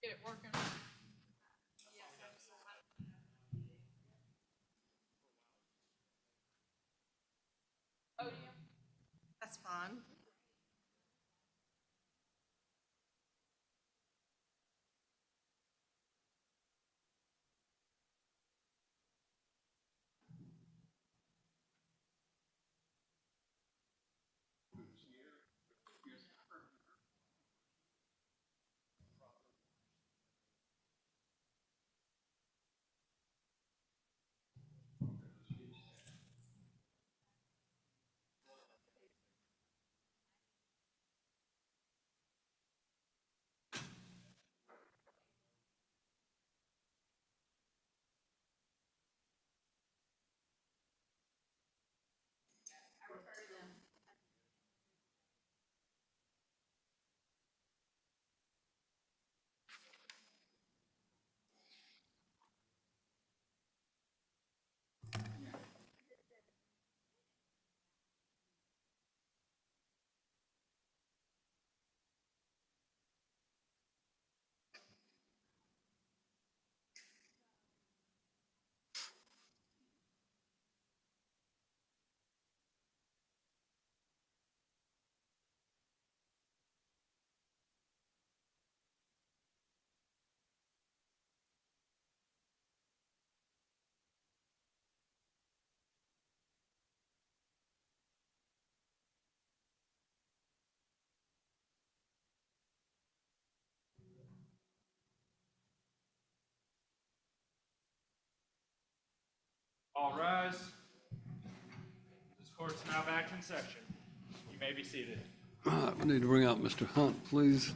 Get it working? fine. All rise. This court's now back in session. You may be seated. All right, we need to bring out Mr. Hunt, please.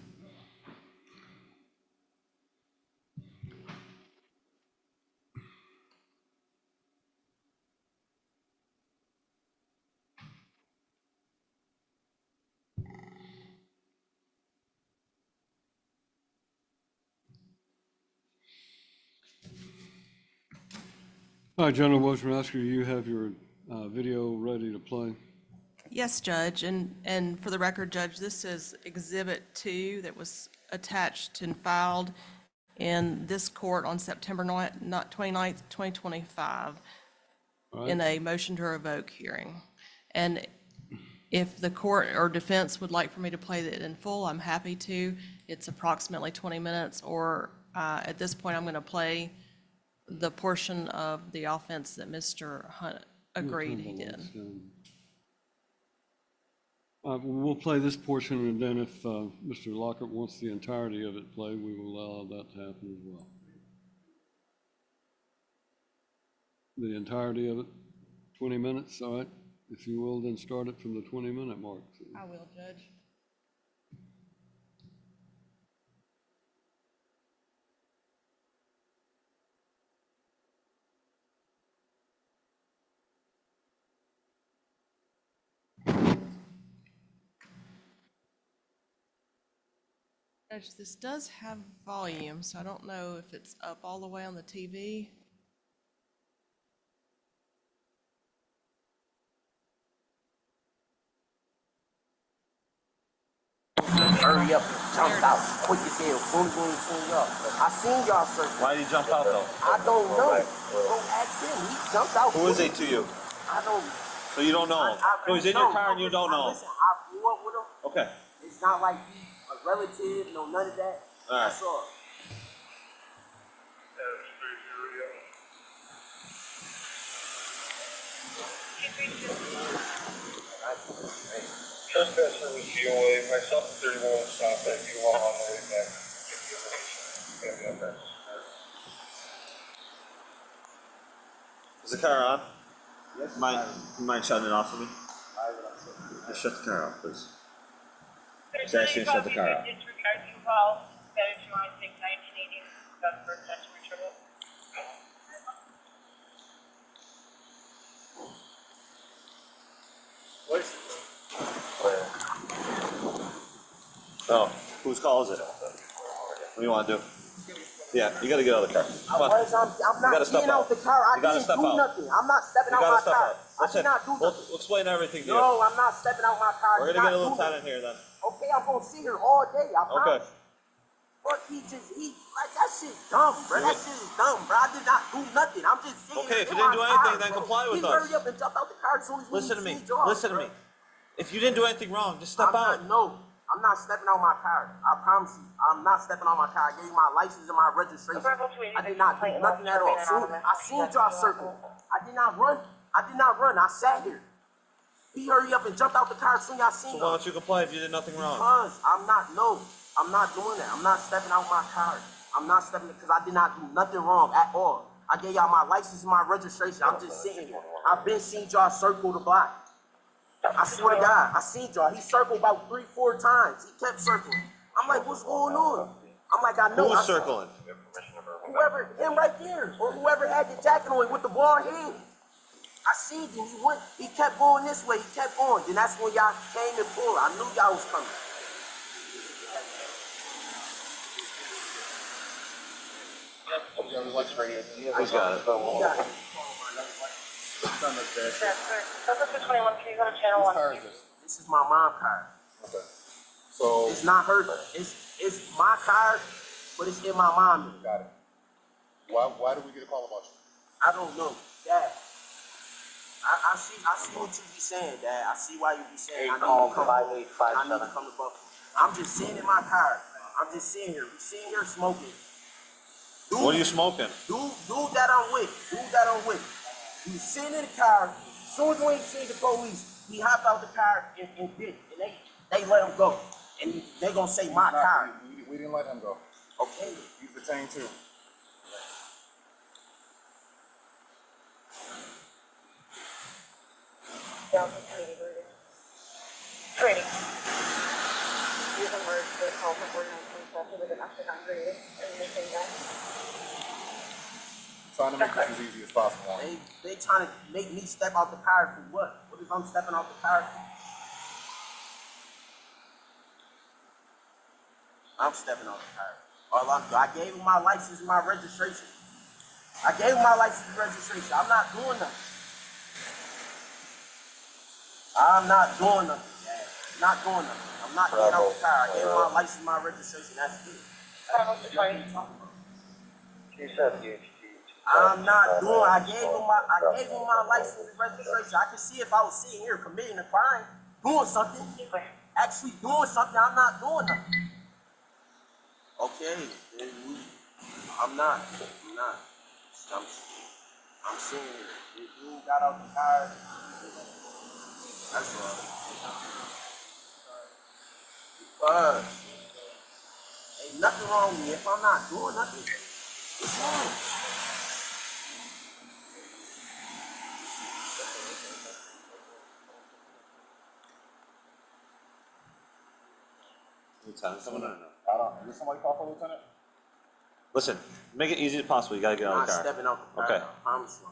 All right, General Wojciechowski, you have your video ready to play. Yes, Judge, and for the record, Judge, this is Exhibit 2 that was attached and filed in this court on September 29th, 2025, in a motion to revoke hearing. And if the court or defense would like for me to play it in full, I'm happy to. It's approximately 20 minutes, or at this point, I'm going to play the portion of the offense that Mr. Hunt agreed he did. We'll play this portion, and then if Mr. Lockhart wants the entirety of it played, we will allow that to happen as well. The entirety of it, 20 minutes, all right? If you will, then start it from the 20-minute mark. I will, Judge. Judge, this does have volume, so I don't know if it's up all the way on the TV. Hurry up, jumped out quick as hell, boom, boom, boom up. I seen y'all, sir. Why did he jump out though? I don't know. Go ask him. He jumped out. Who is he to you? I don't. So you don't know him? So he's in your car and you don't know him? Listen, I grew up with him. Okay. It's not like he's a relative, no, none of that. All right. That's all. Trespasser was DOA, myself 31 stop at you all on the way back. Is the car on? Yes. You mind shutting it off for me? Just shut the car off, please. Just ask you to shut the car off. Oh, whose call is it? What do you want to do? Yeah, you gotta get out of the car. Come on. I'm not getting out the car. I didn't do nothing. I'm not stepping out my car. I did not do nothing. We'll explain everything to you. No, I'm not stepping out my car. We're gonna get a lieutenant here then. Okay, I'm gonna sit here all day. I Okay. promise. But like, that shit's dumb, bro. That shit is dumb, bro. I did not do nothing. I'm just sitting Okay, here if you in didn't do my anything, car, then bro. comply with He us. hurry up and jump out the car as soon as Listen to he me. sees y'all, Listen to bro. me. If you didn't do anything wrong, just step out. No, I'm not stepping out my car. I promise you, I'm not stepping out my car. I gave you my license and my registration. I did not do nothing at all. I seen y'all circle. I did not run. I sat here. He hurry up and jumped out the car as soon as I seen So him. why don't you comply if you did nothing wrong? Because I'm not doing that. I'm not stepping out my car. I'm not stepping because I did not do nothing wrong at all. I gave y'all my license and my registration. I'm just sitting here. I've been seeing y'all circle the block. I swear to God, I seen y'all. He circled about 3-4 times. He kept circling. I'm like, what's going on? I'm like, I know. Who was circling? Whoever, him right there, or whoever had the jacket on with the ball head. I seen him. He kept going this way. He kept going. Then that's when y'all came and pulled. I knew y'all was coming. Who's got it? This is my mom's car. Okay. So. It's not her. It's my car, but it's in my mom's. Got it. Why did we get a call about you? I don't know, Dad. I see what you be saying, Dad. I see why you be saying I need to come to Buffalo. I'm just sitting in my car. I'm just sitting here. We sitting here smoking. What are you smoking? Dude that I'm with. He was sitting in the car. As soon as we ain't seen the police, he hopped out the car and did. And they let him go. And they gonna say my car. We didn't let him go. Okay. He's detained too. Training. Using words to call for 49 with an octagon graded and anything that. Trying to make this as easy as possible. They trying to make me step out the car for what? What if I'm stepping out the car for? I'm stepping out the car. I gave him my license and my registration. I'm not doing nothing. I'm not doing nothing, Dad. I'm not getting out the car. I gave him my license and my registration. That's it. I'm not doing. I gave him my license and registration. I can see if I was sitting here committing a crime, doing something, I'm not doing nothing. Okay, then I'm not. I'm sitting here. This dude got out the car. That's all. Because ain't nothing wrong with me. If I'm not doing nothing, it's wrong. Lieutenant, someone I don't know. Did somebody call for Lieutenant? Listen, make it easy as possible. You gotta get out of the car. I'm not stepping out the car. Okay. I promise you.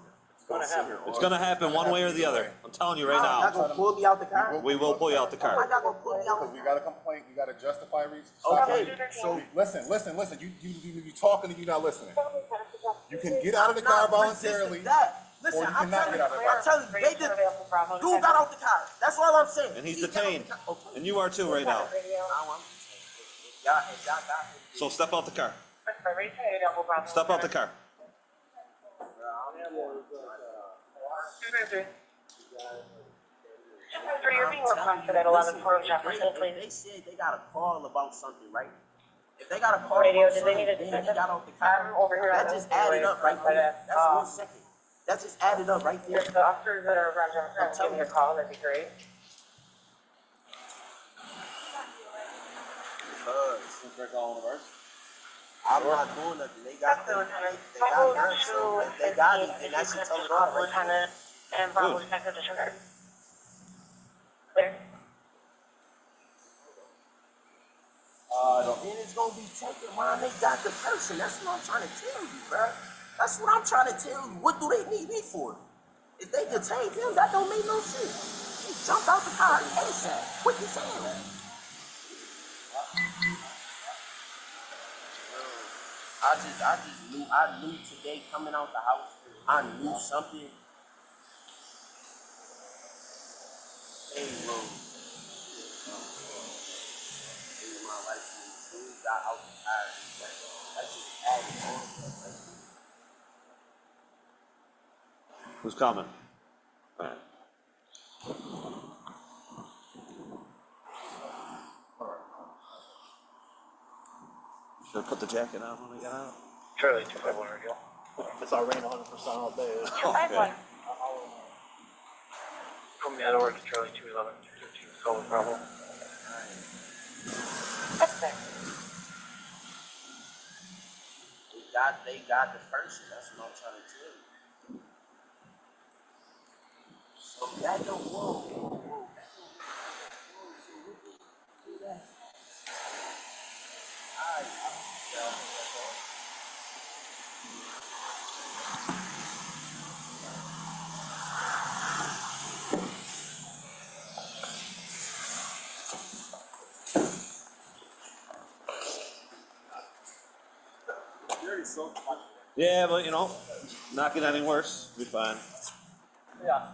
It's gonna happen one way or the other. I'm telling you right Y'all now. gonna pull me out the car? We will pull you out the car. Y'all gonna pull me out the Because we got a complaint, we got to justify reasons. Okay, so Listen, you talking and you not listening. You can get out of the car voluntarily. Listen, or you I'm cannot get out of the car. telling you, they did. Dude got out the car. That's all I'm saying. And he's detained. And you are too right now. Y'all got him. So step out the car. Step out the car. You're being requested at 11:40 Jefferson, please. They said they got a call about something, right? If they got a call Radio, about did they something, need a then he detective? got out the car. Over here That on just the added up right freeway, there. That's 1 second. That just added up right there. If the officers that are around Jefferson, give me a call, that'd be great. I'm not doing nothing. They got me. They got me. And that should tell it all right there. Lieutenant and Bravo Detective Disregard. Clear. And it's gonna be taken when they got the person. That's what I'm trying to tell you, bro. That's what I'm trying to tell you. What do they need me for? If they detain him, that don't make no sense. He jumped out the car ASAP. Quick as hell. I just knew today coming out the house, I knew something. Hey, bro. My life, dude got out the car. That's just added on. Who's coming? All right. Should I put the jacket on when we get out? Charlie 251 radio. It's all rain 100% all day. Okay. Put me out of work, Charlie 211, 222, Solo Bravo. They got the person, that's what I'm trying to tell you. So that don't, whoa. Do that. Yeah, but you know, not get any worse. Be fine. Yeah.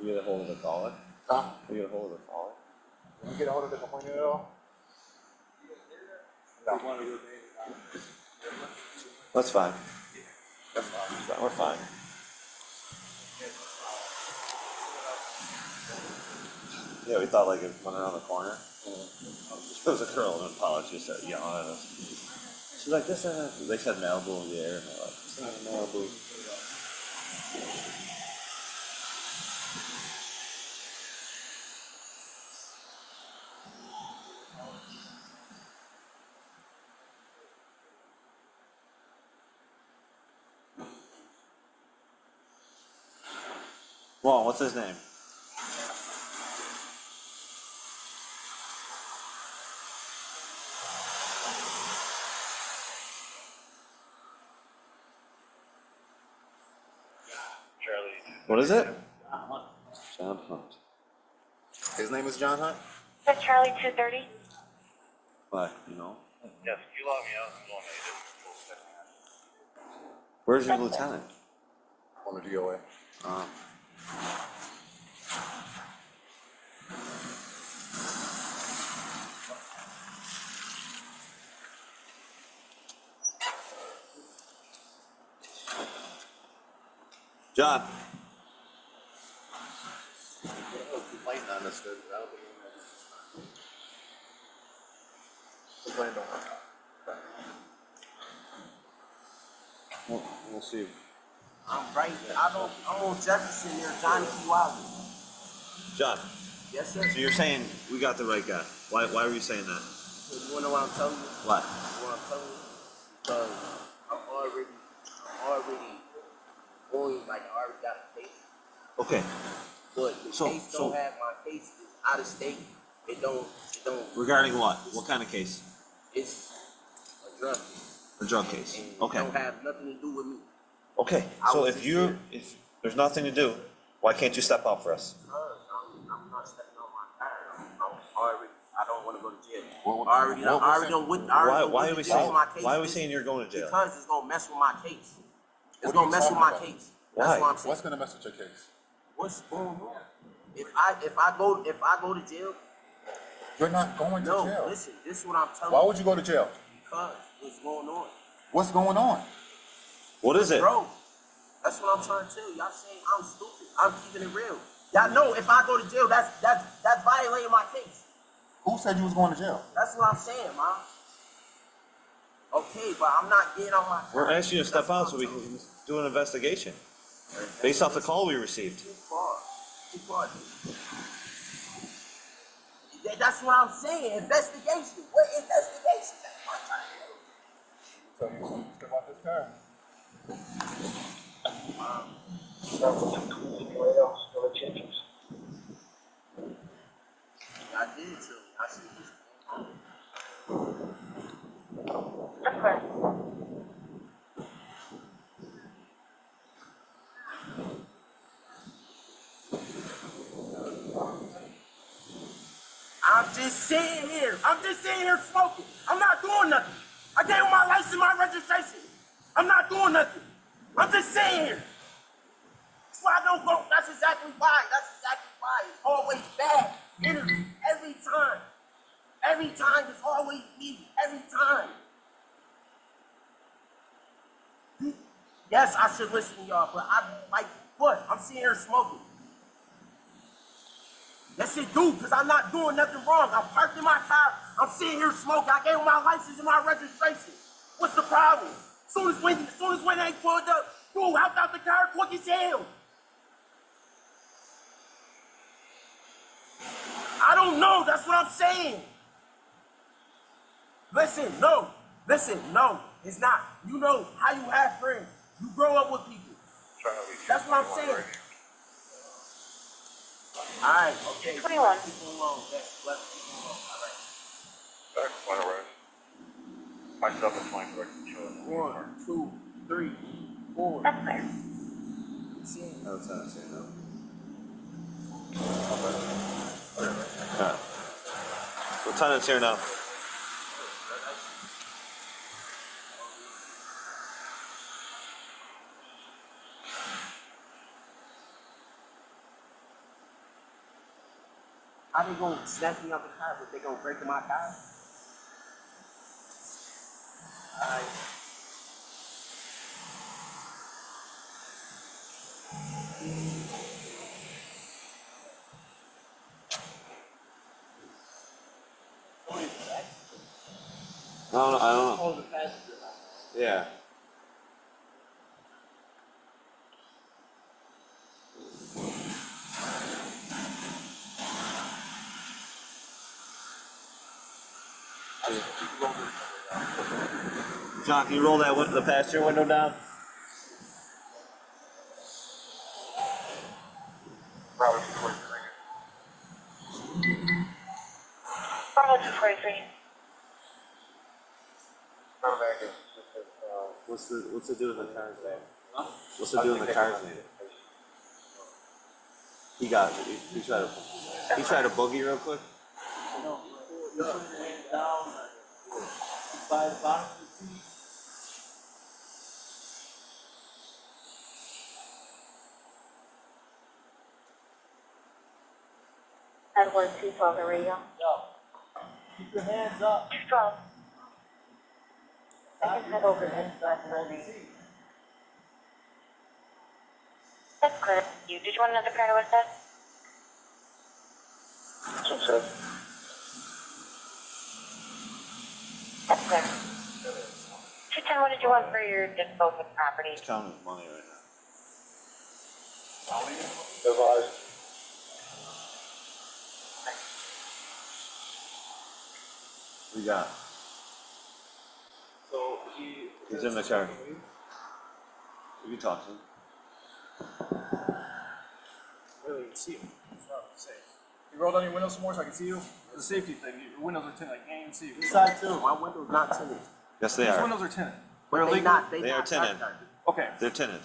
You get a hold of the caller? Huh? You get a hold of the caller? Did you get a hold of the complainant at all? No. That's fine. That's fine. We're fine. Yeah, we thought like it went around the corner. There was a girl in an apology started yelling at us. She's like, this isn't, they said Malibu in the air, and they're like, it's not Malibu. Well, what's his name? What is it? John Hunt. His name is John Hunt? That's Charlie 230. What, you know? Yes, you log me out, I'm going to Where's your lieutenant? On the DOA. John. Complaint on this, dude. I don't think complaint on We'll see. I'm right, I'm on Jefferson near Johnny P. Wilder. John. Yes, sir. So you're saying we got the right guy. Why were you saying that? You wanna know what I'm telling you? What? What I'm telling you? Because I'm already going, like, I already got a case. Okay. But the case don't have, my case is out of state. It don't. Regarding what? What kind of case? It's a drug case. A drug case. And Okay. it don't have nothing to do with me. Okay. So if there's nothing to do, why can't you step out for us? Because I'm not stepping on my tire. I don't want to go to jail. Why are we saying you're going to jail? Because it's gonna mess with my case. It's gonna mess with my case. Why? That's what I'm saying. What's gonna mess with your case? What's going on? If I go to jail. You're not going to jail. No, listen. This is what I'm telling you. Why would you go to jail? Because what's going on? What's going on? What is it? Bro, that's what I'm trying to tell you. Y'all saying I'm stupid. I'm keeping it real. Y'all know if I go to jail, that's violating my case. Who said you was going to jail? That's what I'm saying, man. Okay, but I'm not getting on my. We're asking you to step out so we can do an investigation based off the call we received. Too far. That's what I'm saying. Investigation. What investigation? Tell you something about this car. I did too. I see. just sitting here. I'm just sitting here smoking. I'm not doing nothing. I gave him my license, my registration. I'm not doing nothing. I'm just sitting here. That's why I don't go. That's exactly why. It's always bad. Interview every time. Every time it's always me. Every time. Yes, I should listen to y'all, but I like what? I'm sitting here smoking. Yes, it do, because I'm not doing nothing wrong. I'm parked in my car. I'm sitting here smoking. I gave him my license and my registration. What's the problem? As soon as when they pulled up, dude, hopped out the car quick as hell. I don't know. That's what I'm saying. Listen, no, it's not. You know how you have friends. You grow up with people. That's what I'm saying. All right, okay. 21. People alone. Let people alone. All right. Back, one arrest. Myself and 24. 1, 2, 3, 4. That's clear. No, it's not saying no. Alright. Lieutenant's here now. How they gonna snatch me out the car, but they gonna break in my car? All right. I don't know. Oh, the passenger. Yeah. John, can you roll the passenger window down? Bravo 243. What's the deal with the car's name? What's the deal with the car's name? He got it. He tried to boogie real quick. By the bottom of the seat. Edward 212 the radio. Yo, keep your hands up. 212. I can head over this last Monday. That's clear. Did you want another pair to assess? Success. That's clear. 210, what did you want for your disposal of property? He's counting his money right now. Advised. We got. So He's in the car. You can talk to him. really see him. Safe. You roll down your windows some more so I can see you. It's a safety thing. Your windows are tinted. I can't even see you. Inside too. My windows not tinted. Yes, they These are. windows are tinted. But They're they illegal. not. They are tinted. Okay. They're tinted.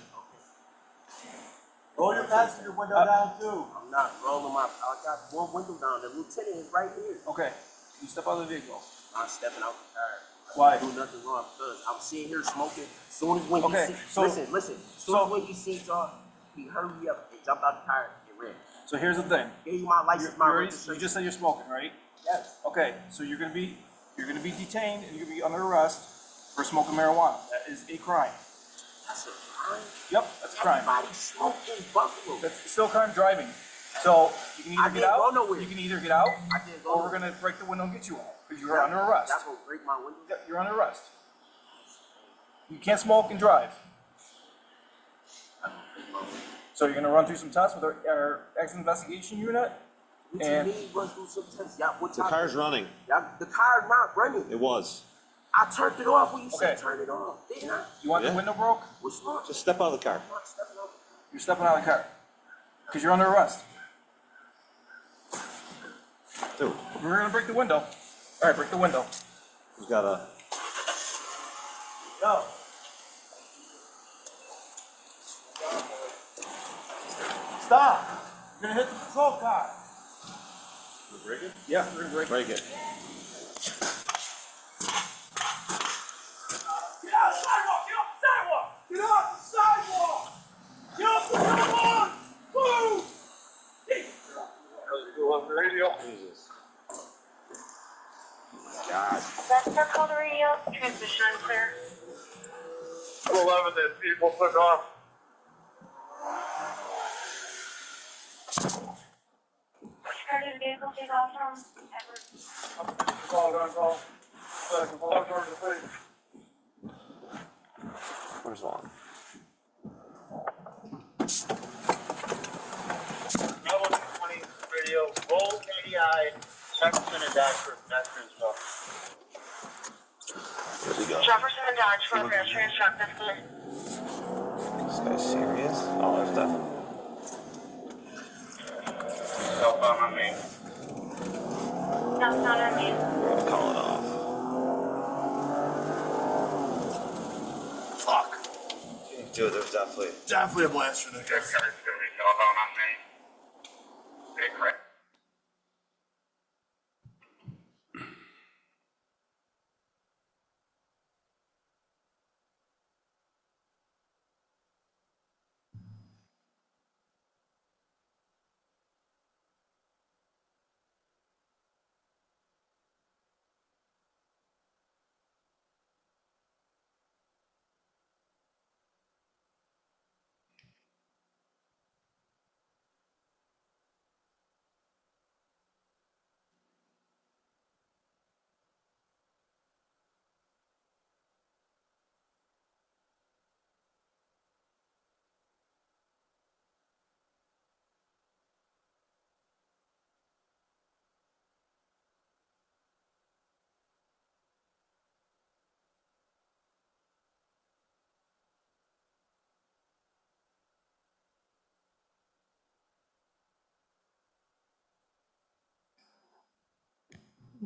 Roll your passenger window down too. I'm not rolling my. I got one window down. The lieutenant is right here. Okay. You step out of the vehicle. I'm stepping out the car. Why? Do nothing wrong because I'm sitting here smoking. Soon as when Okay, he see, so- listen. Soon as when he sees y'all, he hurry up and jump out the car and ran. So here's the thing. Gave you my license, my You registration. just said you're smoking, right? Yes. Okay, so you're gonna be detained and you're gonna be under arrest for smoking marijuana. That is a crime. That's a crime. Yep, that's a crime. Everybody smoking Buffalo. That's still crime driving. So you can I either get didn't go out, nowhere. you can either get out, I didn't go or we're nowhere. gonna break the window and get you out, because you're under arrest. Y'all gonna break my window? Yep, you're under arrest. You can't smoke and drive. So you're gonna run through some tests with our accident investigation unit, What you and mean run through some tests? Y'all, what The y'all car's do? running. Y'all, the car's not running. It was. I turned it off when you said Okay. turn it off. Didn't I? you want Yeah. the window broke? What's wrong? Just step out of the car. I'm not stepping over. You're stepping out of the car, because you're under arrest. Dude, We're gonna break the window. All right, break the window. we've got a. Yo. Stop. You're gonna hit the patrol car. Break it? Yeah, we're gonna break. Break it. Get out the sidewalk! Get off the sidewalk! Get off the sidewalk! Get off the sidewalk! Move! You on the radio? Jesus. Is that still called a radio? Transmission, sir. 11 that people took off. Which part of the vehicle take off from? Edward? Call, gun call. Second, left turn to face. Where's Vaughn? 920 radio, roll KDI, Jefferson and Dodge for pedestrians. Where'd he go? Jefferson and Dodge for pedestrians, truck this way. This guy's serious? Oh, there's that. Southbound on me. Southbound on me. I'm gonna call it off. Fuck. Dude, there's definitely A blast from the car. Southbound on me. Hey, Craig.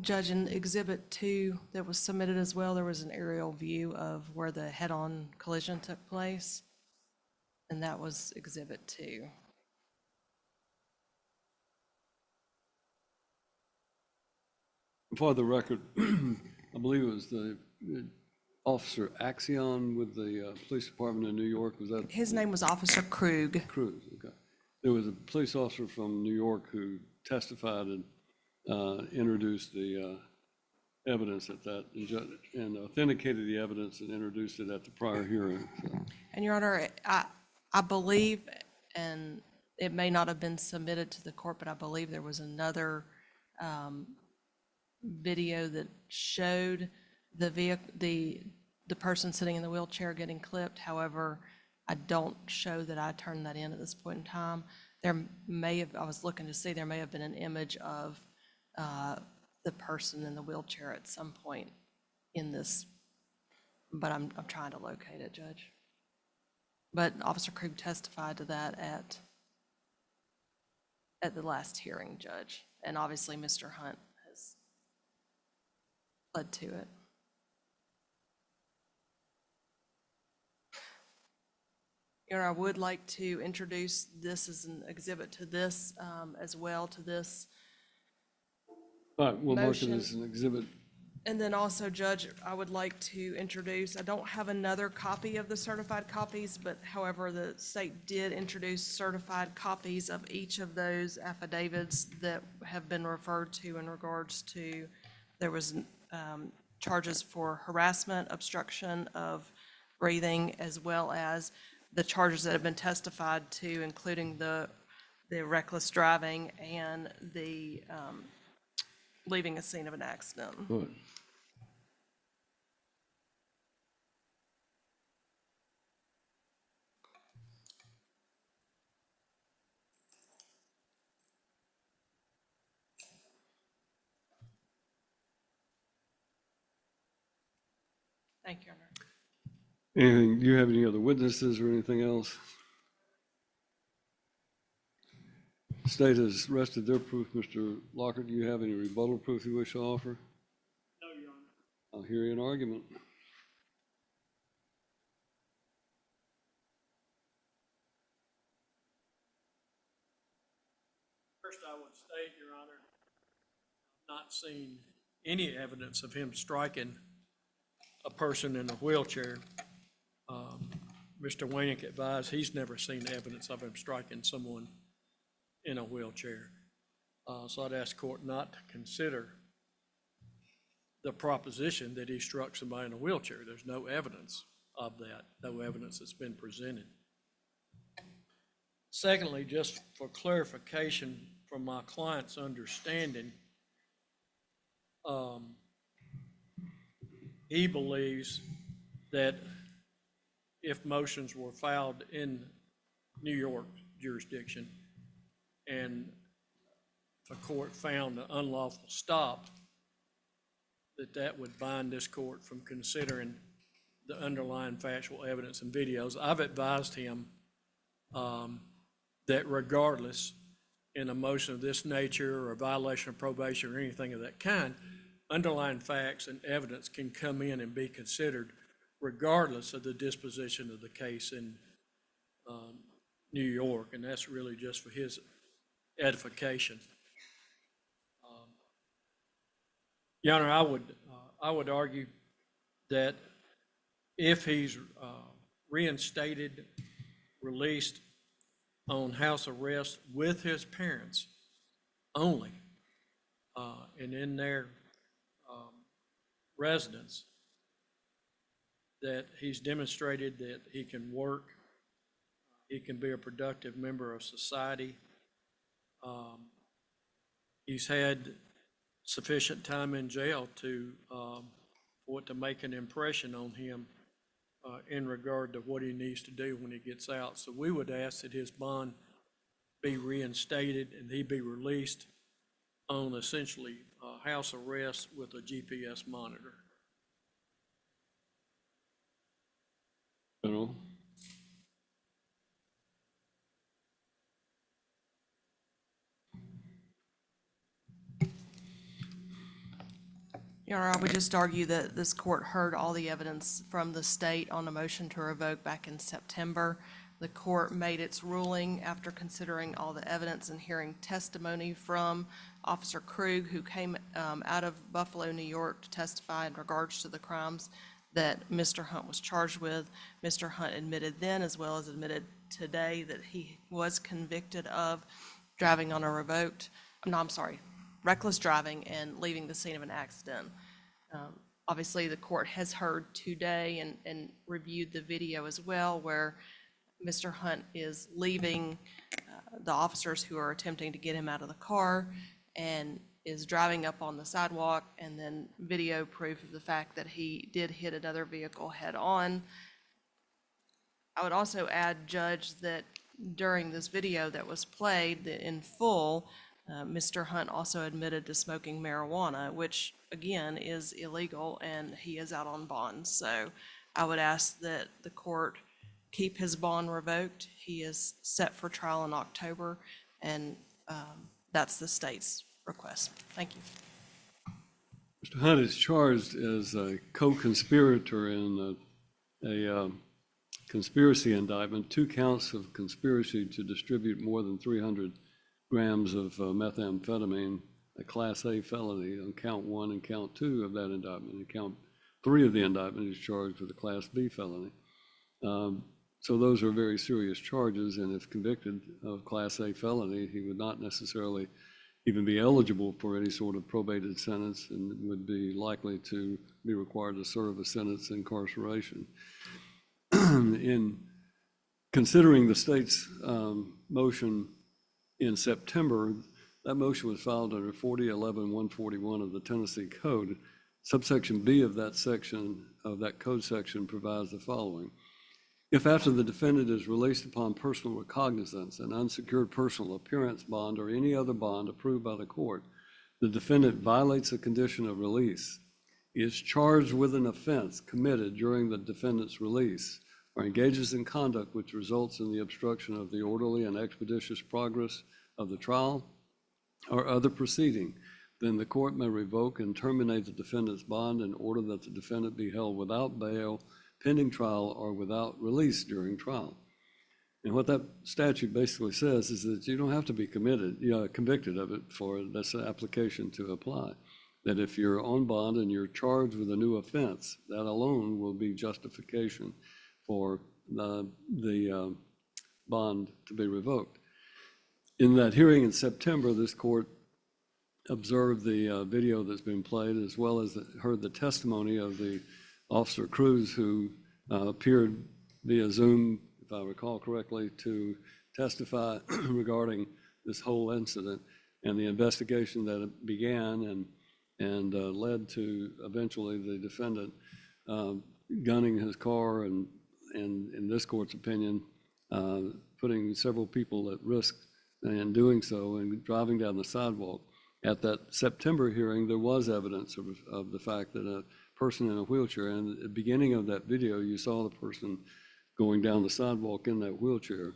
Judge, in Exhibit 2 that was submitted as well, there was an aerial view of where the head-on collision took place, and that was Exhibit 2. For the record, I believe it was the Officer Axion with the Police Department in New York. Was that? His name was Officer Krug. Cruz, okay. There was a police officer from New York who testified and introduced the evidence at that, and authenticated the evidence and introduced it at the prior hearing. So. And Your Honor, I believe, and it may not have been submitted to the court, but I believe there was another video that showed the vehicle, the person sitting in the wheelchair getting clipped. However, I don't show that I turned that in at this point in time. There may have, I was looking to see, there may have been an image of the person in the wheelchair at some point in this, but I'm trying to locate it, Judge. But Officer Krug testified to that at the last hearing, Judge, and obviously Mr. Hunt has led to it. Your Honor, I would like to introduce this as an exhibit to this as well, to this All right, we'll mark it motion. as an exhibit. And then also, Judge, I would like to introduce, I don't have another copy of the certified copies, but however, the state did introduce certified copies of each of those affidavits that have been referred to in regards to, there was charges for harassment, obstruction of breathing, as well as the charges that have been testified to, including the reckless driving and the leaving a scene of an accident. Good. Thank you, Your Honor. Anything, do you have any other witnesses or anything else? State has rested their proof. Mr. Lockard, do you have any rebuttal proof you wish to offer? No, Your Honor. I'll hear you in argument. First, I would state, Your Honor, not seen any evidence of him striking a person in a wheelchair. Mr. Wainick advised he's never seen evidence of him striking someone in a wheelchair. So I'd ask the court not to consider the proposition that he struck somebody in a wheelchair. There's no evidence of that, no evidence that's been presented. Secondly, just for clarification from my client's understanding, he believes that if motions were filed in New York jurisdiction and the court found an unlawful stop, that would bind this court from considering the underlying factual evidence and videos. I've advised him that regardless, in a motion of this nature or a violation of probation or anything of that kind, underlying facts and evidence can come in and be considered regardless of the disposition of the case in New York, and that's really just for his edification. Your Honor, I would argue that if he's reinstated, released on house arrest with his parents only, and in their residence, that he's demonstrated that he can work, he can be a productive member of society. He's had sufficient time in jail for it to make an impression on him in regard to what he needs to do when he gets out. So we would ask that his bond be reinstated and he be released on essentially house arrest with a GPS monitor. General? Your Honor, I would just argue that this court heard all the evidence from the state on a motion to revoke back in September. The court made its ruling after considering all the evidence and hearing testimony from Officer Krug, who came out of Buffalo, New York, to testify in regards to the crimes that Mr. Hunt was charged with. Mr. Hunt admitted then, as well as admitted today, that he was convicted of driving on a reckless driving and leaving the scene of an accident. Obviously, the court has heard today and reviewed the video as well, where Mr. Hunt is leaving the officers who are attempting to get him out of the car and is driving up on the sidewalk, and then video proof of the fact that he did hit another vehicle head on. I would also add, Judge, that during this video that was played in full, Mr. Hunt also admitted to smoking marijuana, which again is illegal, and he is out on bond. So I would ask that the court keep his bond revoked. He is set for trial in October, and that's the state's request. Thank you. Mr. Hunt is charged as a co-conspirator in a conspiracy indictment, 2 counts of conspiracy to distribute more than 300 grams of methamphetamine, a Class A felony on count 1 and count 2 of that indictment. And count 3 of the indictment is charged with a Class B felony. So those are very serious charges, and if convicted of Class A felony, he would not necessarily even be eligible for any sort of probated sentence and would be likely to be required to serve a sentence incarceration. In considering the state's motion in September, that motion was filed under 4011-141 of the Tennessee Code. Subsection B of that section, of that code section, provides the following. If after the defendant is released upon personal recognizance, an unsecured personal appearance bond, or any other bond approved by the court, the defendant violates a condition of release, is charged with an offense committed during the defendant's release, or engages in conduct which results in the obstruction of the orderly and expeditious progress of the trial or other proceeding, then the court may revoke and terminate the defendant's bond in order that the defendant be held without bail pending trial or without release during trial. And what that statute basically says is that you don't have to be convicted of it for this application to apply. That if you're on bond and you're charged with a new offense, that alone will be justification for the bond to be revoked. In that hearing in September, this court observed the video that's been played, as well as heard the testimony of the Officer Cruz, who appeared via Zoom, if I recall correctly, to testify regarding this whole incident and the investigation that it began and led to eventually the defendant gunning his car and in this court's opinion, putting several people at risk in doing so and driving down the sidewalk. At that September hearing, there was evidence of the fact that a person in a wheelchair, and at the beginning of that video, you saw the person going down the sidewalk in that wheelchair,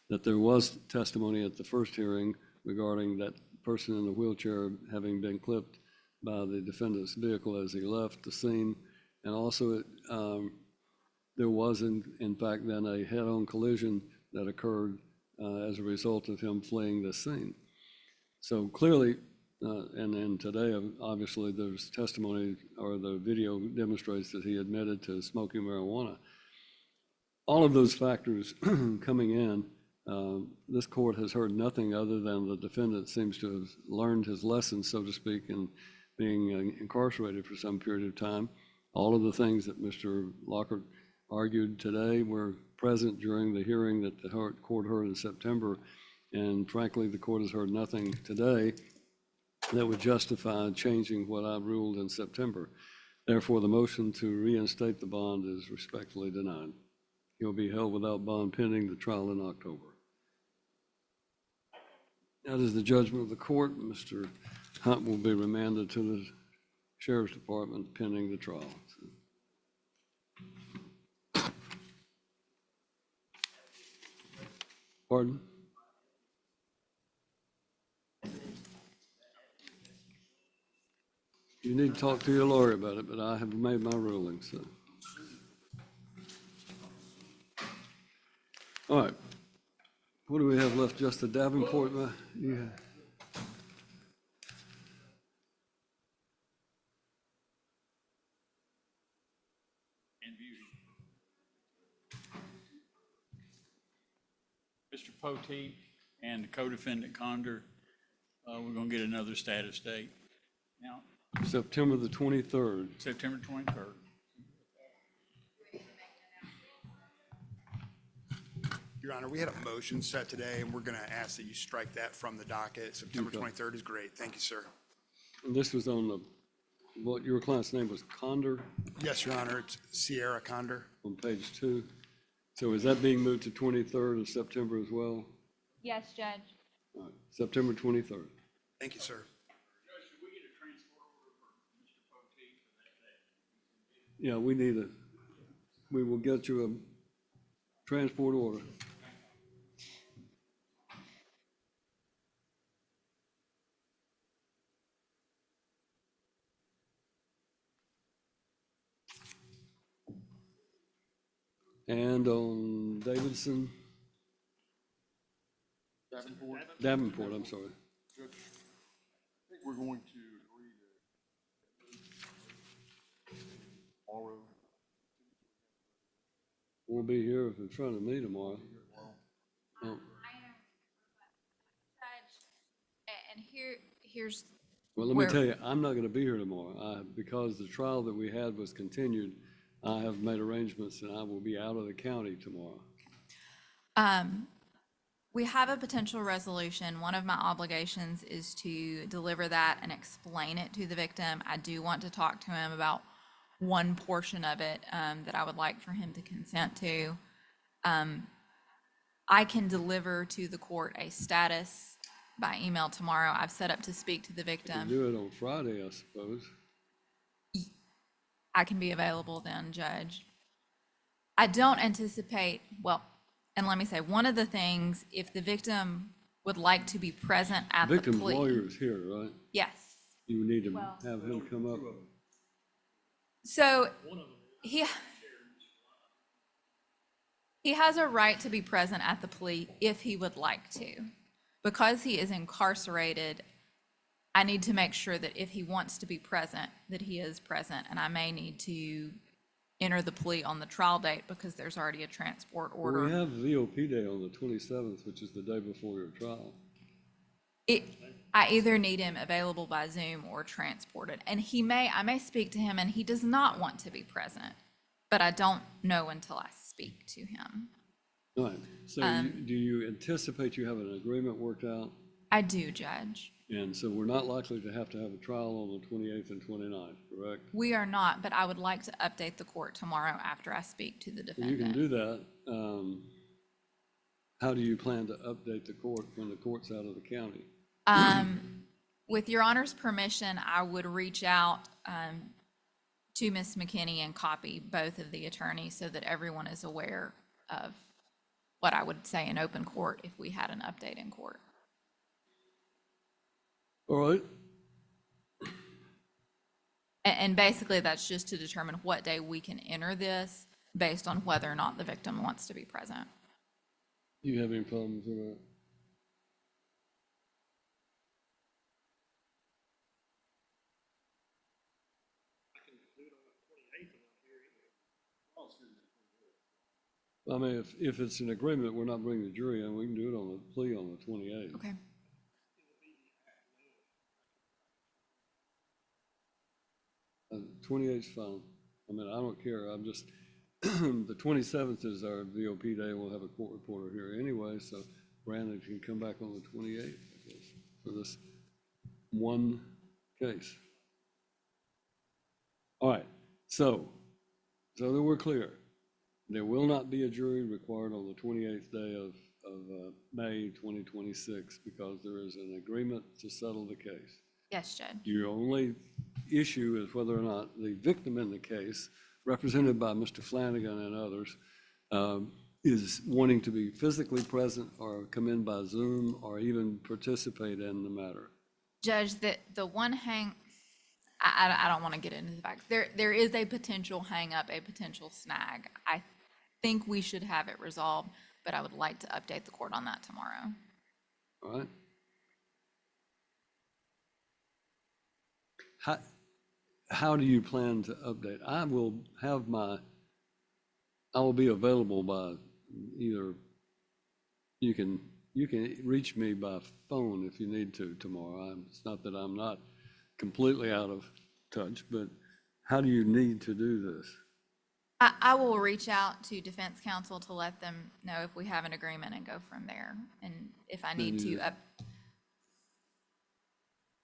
that there was testimony at the first hearing regarding that person in the wheelchair having been clipped by the defendant's vehicle as he left the scene. And also there was in fact then a head-on collision that occurred as a result of him fleeing the scene. So clearly, and then today, obviously, there's testimony, or the video demonstrates that he admitted to smoking marijuana. All of those factors coming in, this court has heard nothing other than the defendant seems to have learned his lesson, so to speak, in being incarcerated for some period of time. All of the things that Mr. Lockhart argued today were present during the hearing that the court heard in September. And frankly, the court has heard nothing today that would justify changing what I ruled in September. Therefore, the motion to reinstate the bond is respectfully denied. He'll be held without bond pending the trial in October. That is the judgment of the court. Mr. Hunt will be remanded to the Sheriff's Department pending the trial. Pardon? You need to talk to your lawyer about it, but I have made my ruling, so. All right. What do we have left? Just the Davenport? Yeah. And Beauty. Mr. Poteet and the co-defendant Condor, we're going to get another status date. Now, September the 23rd. September 23rd. Your Honor, we had a motion set today, and we're going to ask that you strike that from the docket. September 23rd is great. Thank you, sir. And this was on what your client's name was, Condor? Yes, Your Honor. It's Sierra Condor. On page 2. So is that being moved to 23rd of September as well? Yes, Judge. All right. September 23rd. Thank you, sir. Yeah, we will get you a transport order. And on Davidson? Davenport, I'm sorry. Judge, I think we're going to agree to tomorrow. Won't be here in front of me tomorrow. Oh. And here's. Well, let me tell you, I'm not going to be here tomorrow. Because the trial that we had was continued, I have made arrangements and I will be out of the county tomorrow. We have a potential resolution. One of my obligations is to deliver that and explain it to the victim. I do want to talk to him about one portion of it that I would like for him to consent to. I can deliver to the court a status by email tomorrow. I've set up to speak to the victim. You can do it on Friday, I suppose. I can be available then, Judge. I don't anticipate, well, and let me say, one of the things, if the victim would like to be present at the plea. Victim's lawyer is here, right? Yes. You need to have him come up. So He has a right to be present at the plea if he would like to. Because he is incarcerated, I need to make sure that if he wants to be present, that he is present, and I may need to enter the plea on the trial date because there's already a transport Well, we order. have VOP day on the 27th, which is the day before your trial. I either need him available by Zoom or transported, and I may speak to him and he does not want to be present, but I don't know until I speak to him. All right, so do you anticipate you have an agreement worked out? I do, Judge. And so we're not likely to have a trial on the 28th and 29th, correct? We are not, but I would like to update the court tomorrow after I speak to the Well, you defendant. can do that. How do you plan to update the court when the court's out of the county? With your Honor's permission, I would reach out to Ms. McKinney and copy both of the attorneys so that everyone is aware of what I would say in open court if we had an update in court. All right. And basically, that's just to determine what day we can enter this based on whether or not the victim wants to be present. Do you have any problems with that? I mean, if it's an agreement, we're not bringing the jury in, we can do it on the plea on the 28th. Okay. Uh, 28th's fine. I mean, I don't care. I'm just, the 27th is our VOP day. We'll have a court reporter here anyway, so Brandon can come back on the 28th, I guess, for this one case. All right, so that we're clear, there will not be a jury required on the 28th day of May 2026 because there is an agreement to settle the case. Yes, Judge. Your only issue is whether or not the victim in the case, represented by Mr. Flanagan and others, is wanting to be physically present or come in by Zoom or even participate in the matter. Judge, the one I don't want to get into the facts. There is a potential hang up, a potential snag. I think we should have it resolved, but I would like to update the court on that tomorrow. All right. How do you plan to update? I will be available by either, you can reach me by phone if you need to tomorrow. It's not that I'm not completely out of touch, but how do you need to do this? I will reach out to defense counsel to let them know if we have an agreement and go from there. And if I need to, I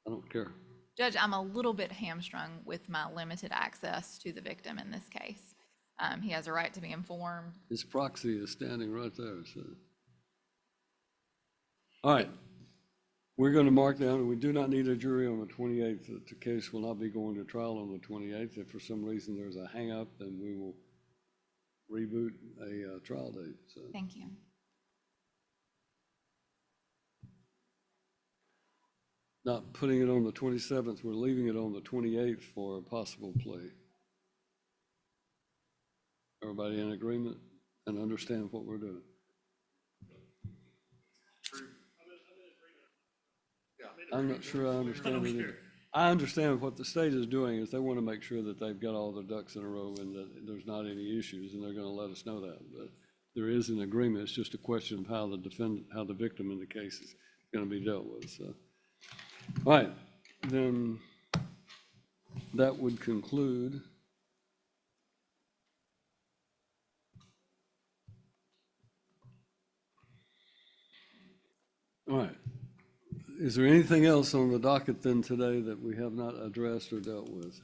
don't care. Judge, I'm a little bit hamstrung with my limited access to the victim in this case. He has a right to be informed. His proxy is standing right there, so. All right, we're going to mark down, we do not need a jury on the 28th. The case will not be going to trial on the 28th. If for some reason there's a hang-up, then we will reboot a trial date, so. Thank you. Not putting it on the 27th, we're leaving it on the 28th for a possible plea. Everybody in agreement and understand what we're doing? I'm not sure I understand it either. I understand what the state is doing is they want to make sure that they've got all their ducks in a row and that there's not any issues, and they're going to let us know that. But there is an agreement. It's just a question of how the victim in the case is going to be dealt with, so. All right, then that would conclude all right. Is there anything else on the docket then today that we have not addressed or dealt with?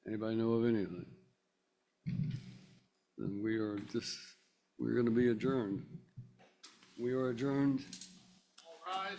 Anybody know of anything? Then we're going to be adjourned. We are adjourned. All rise.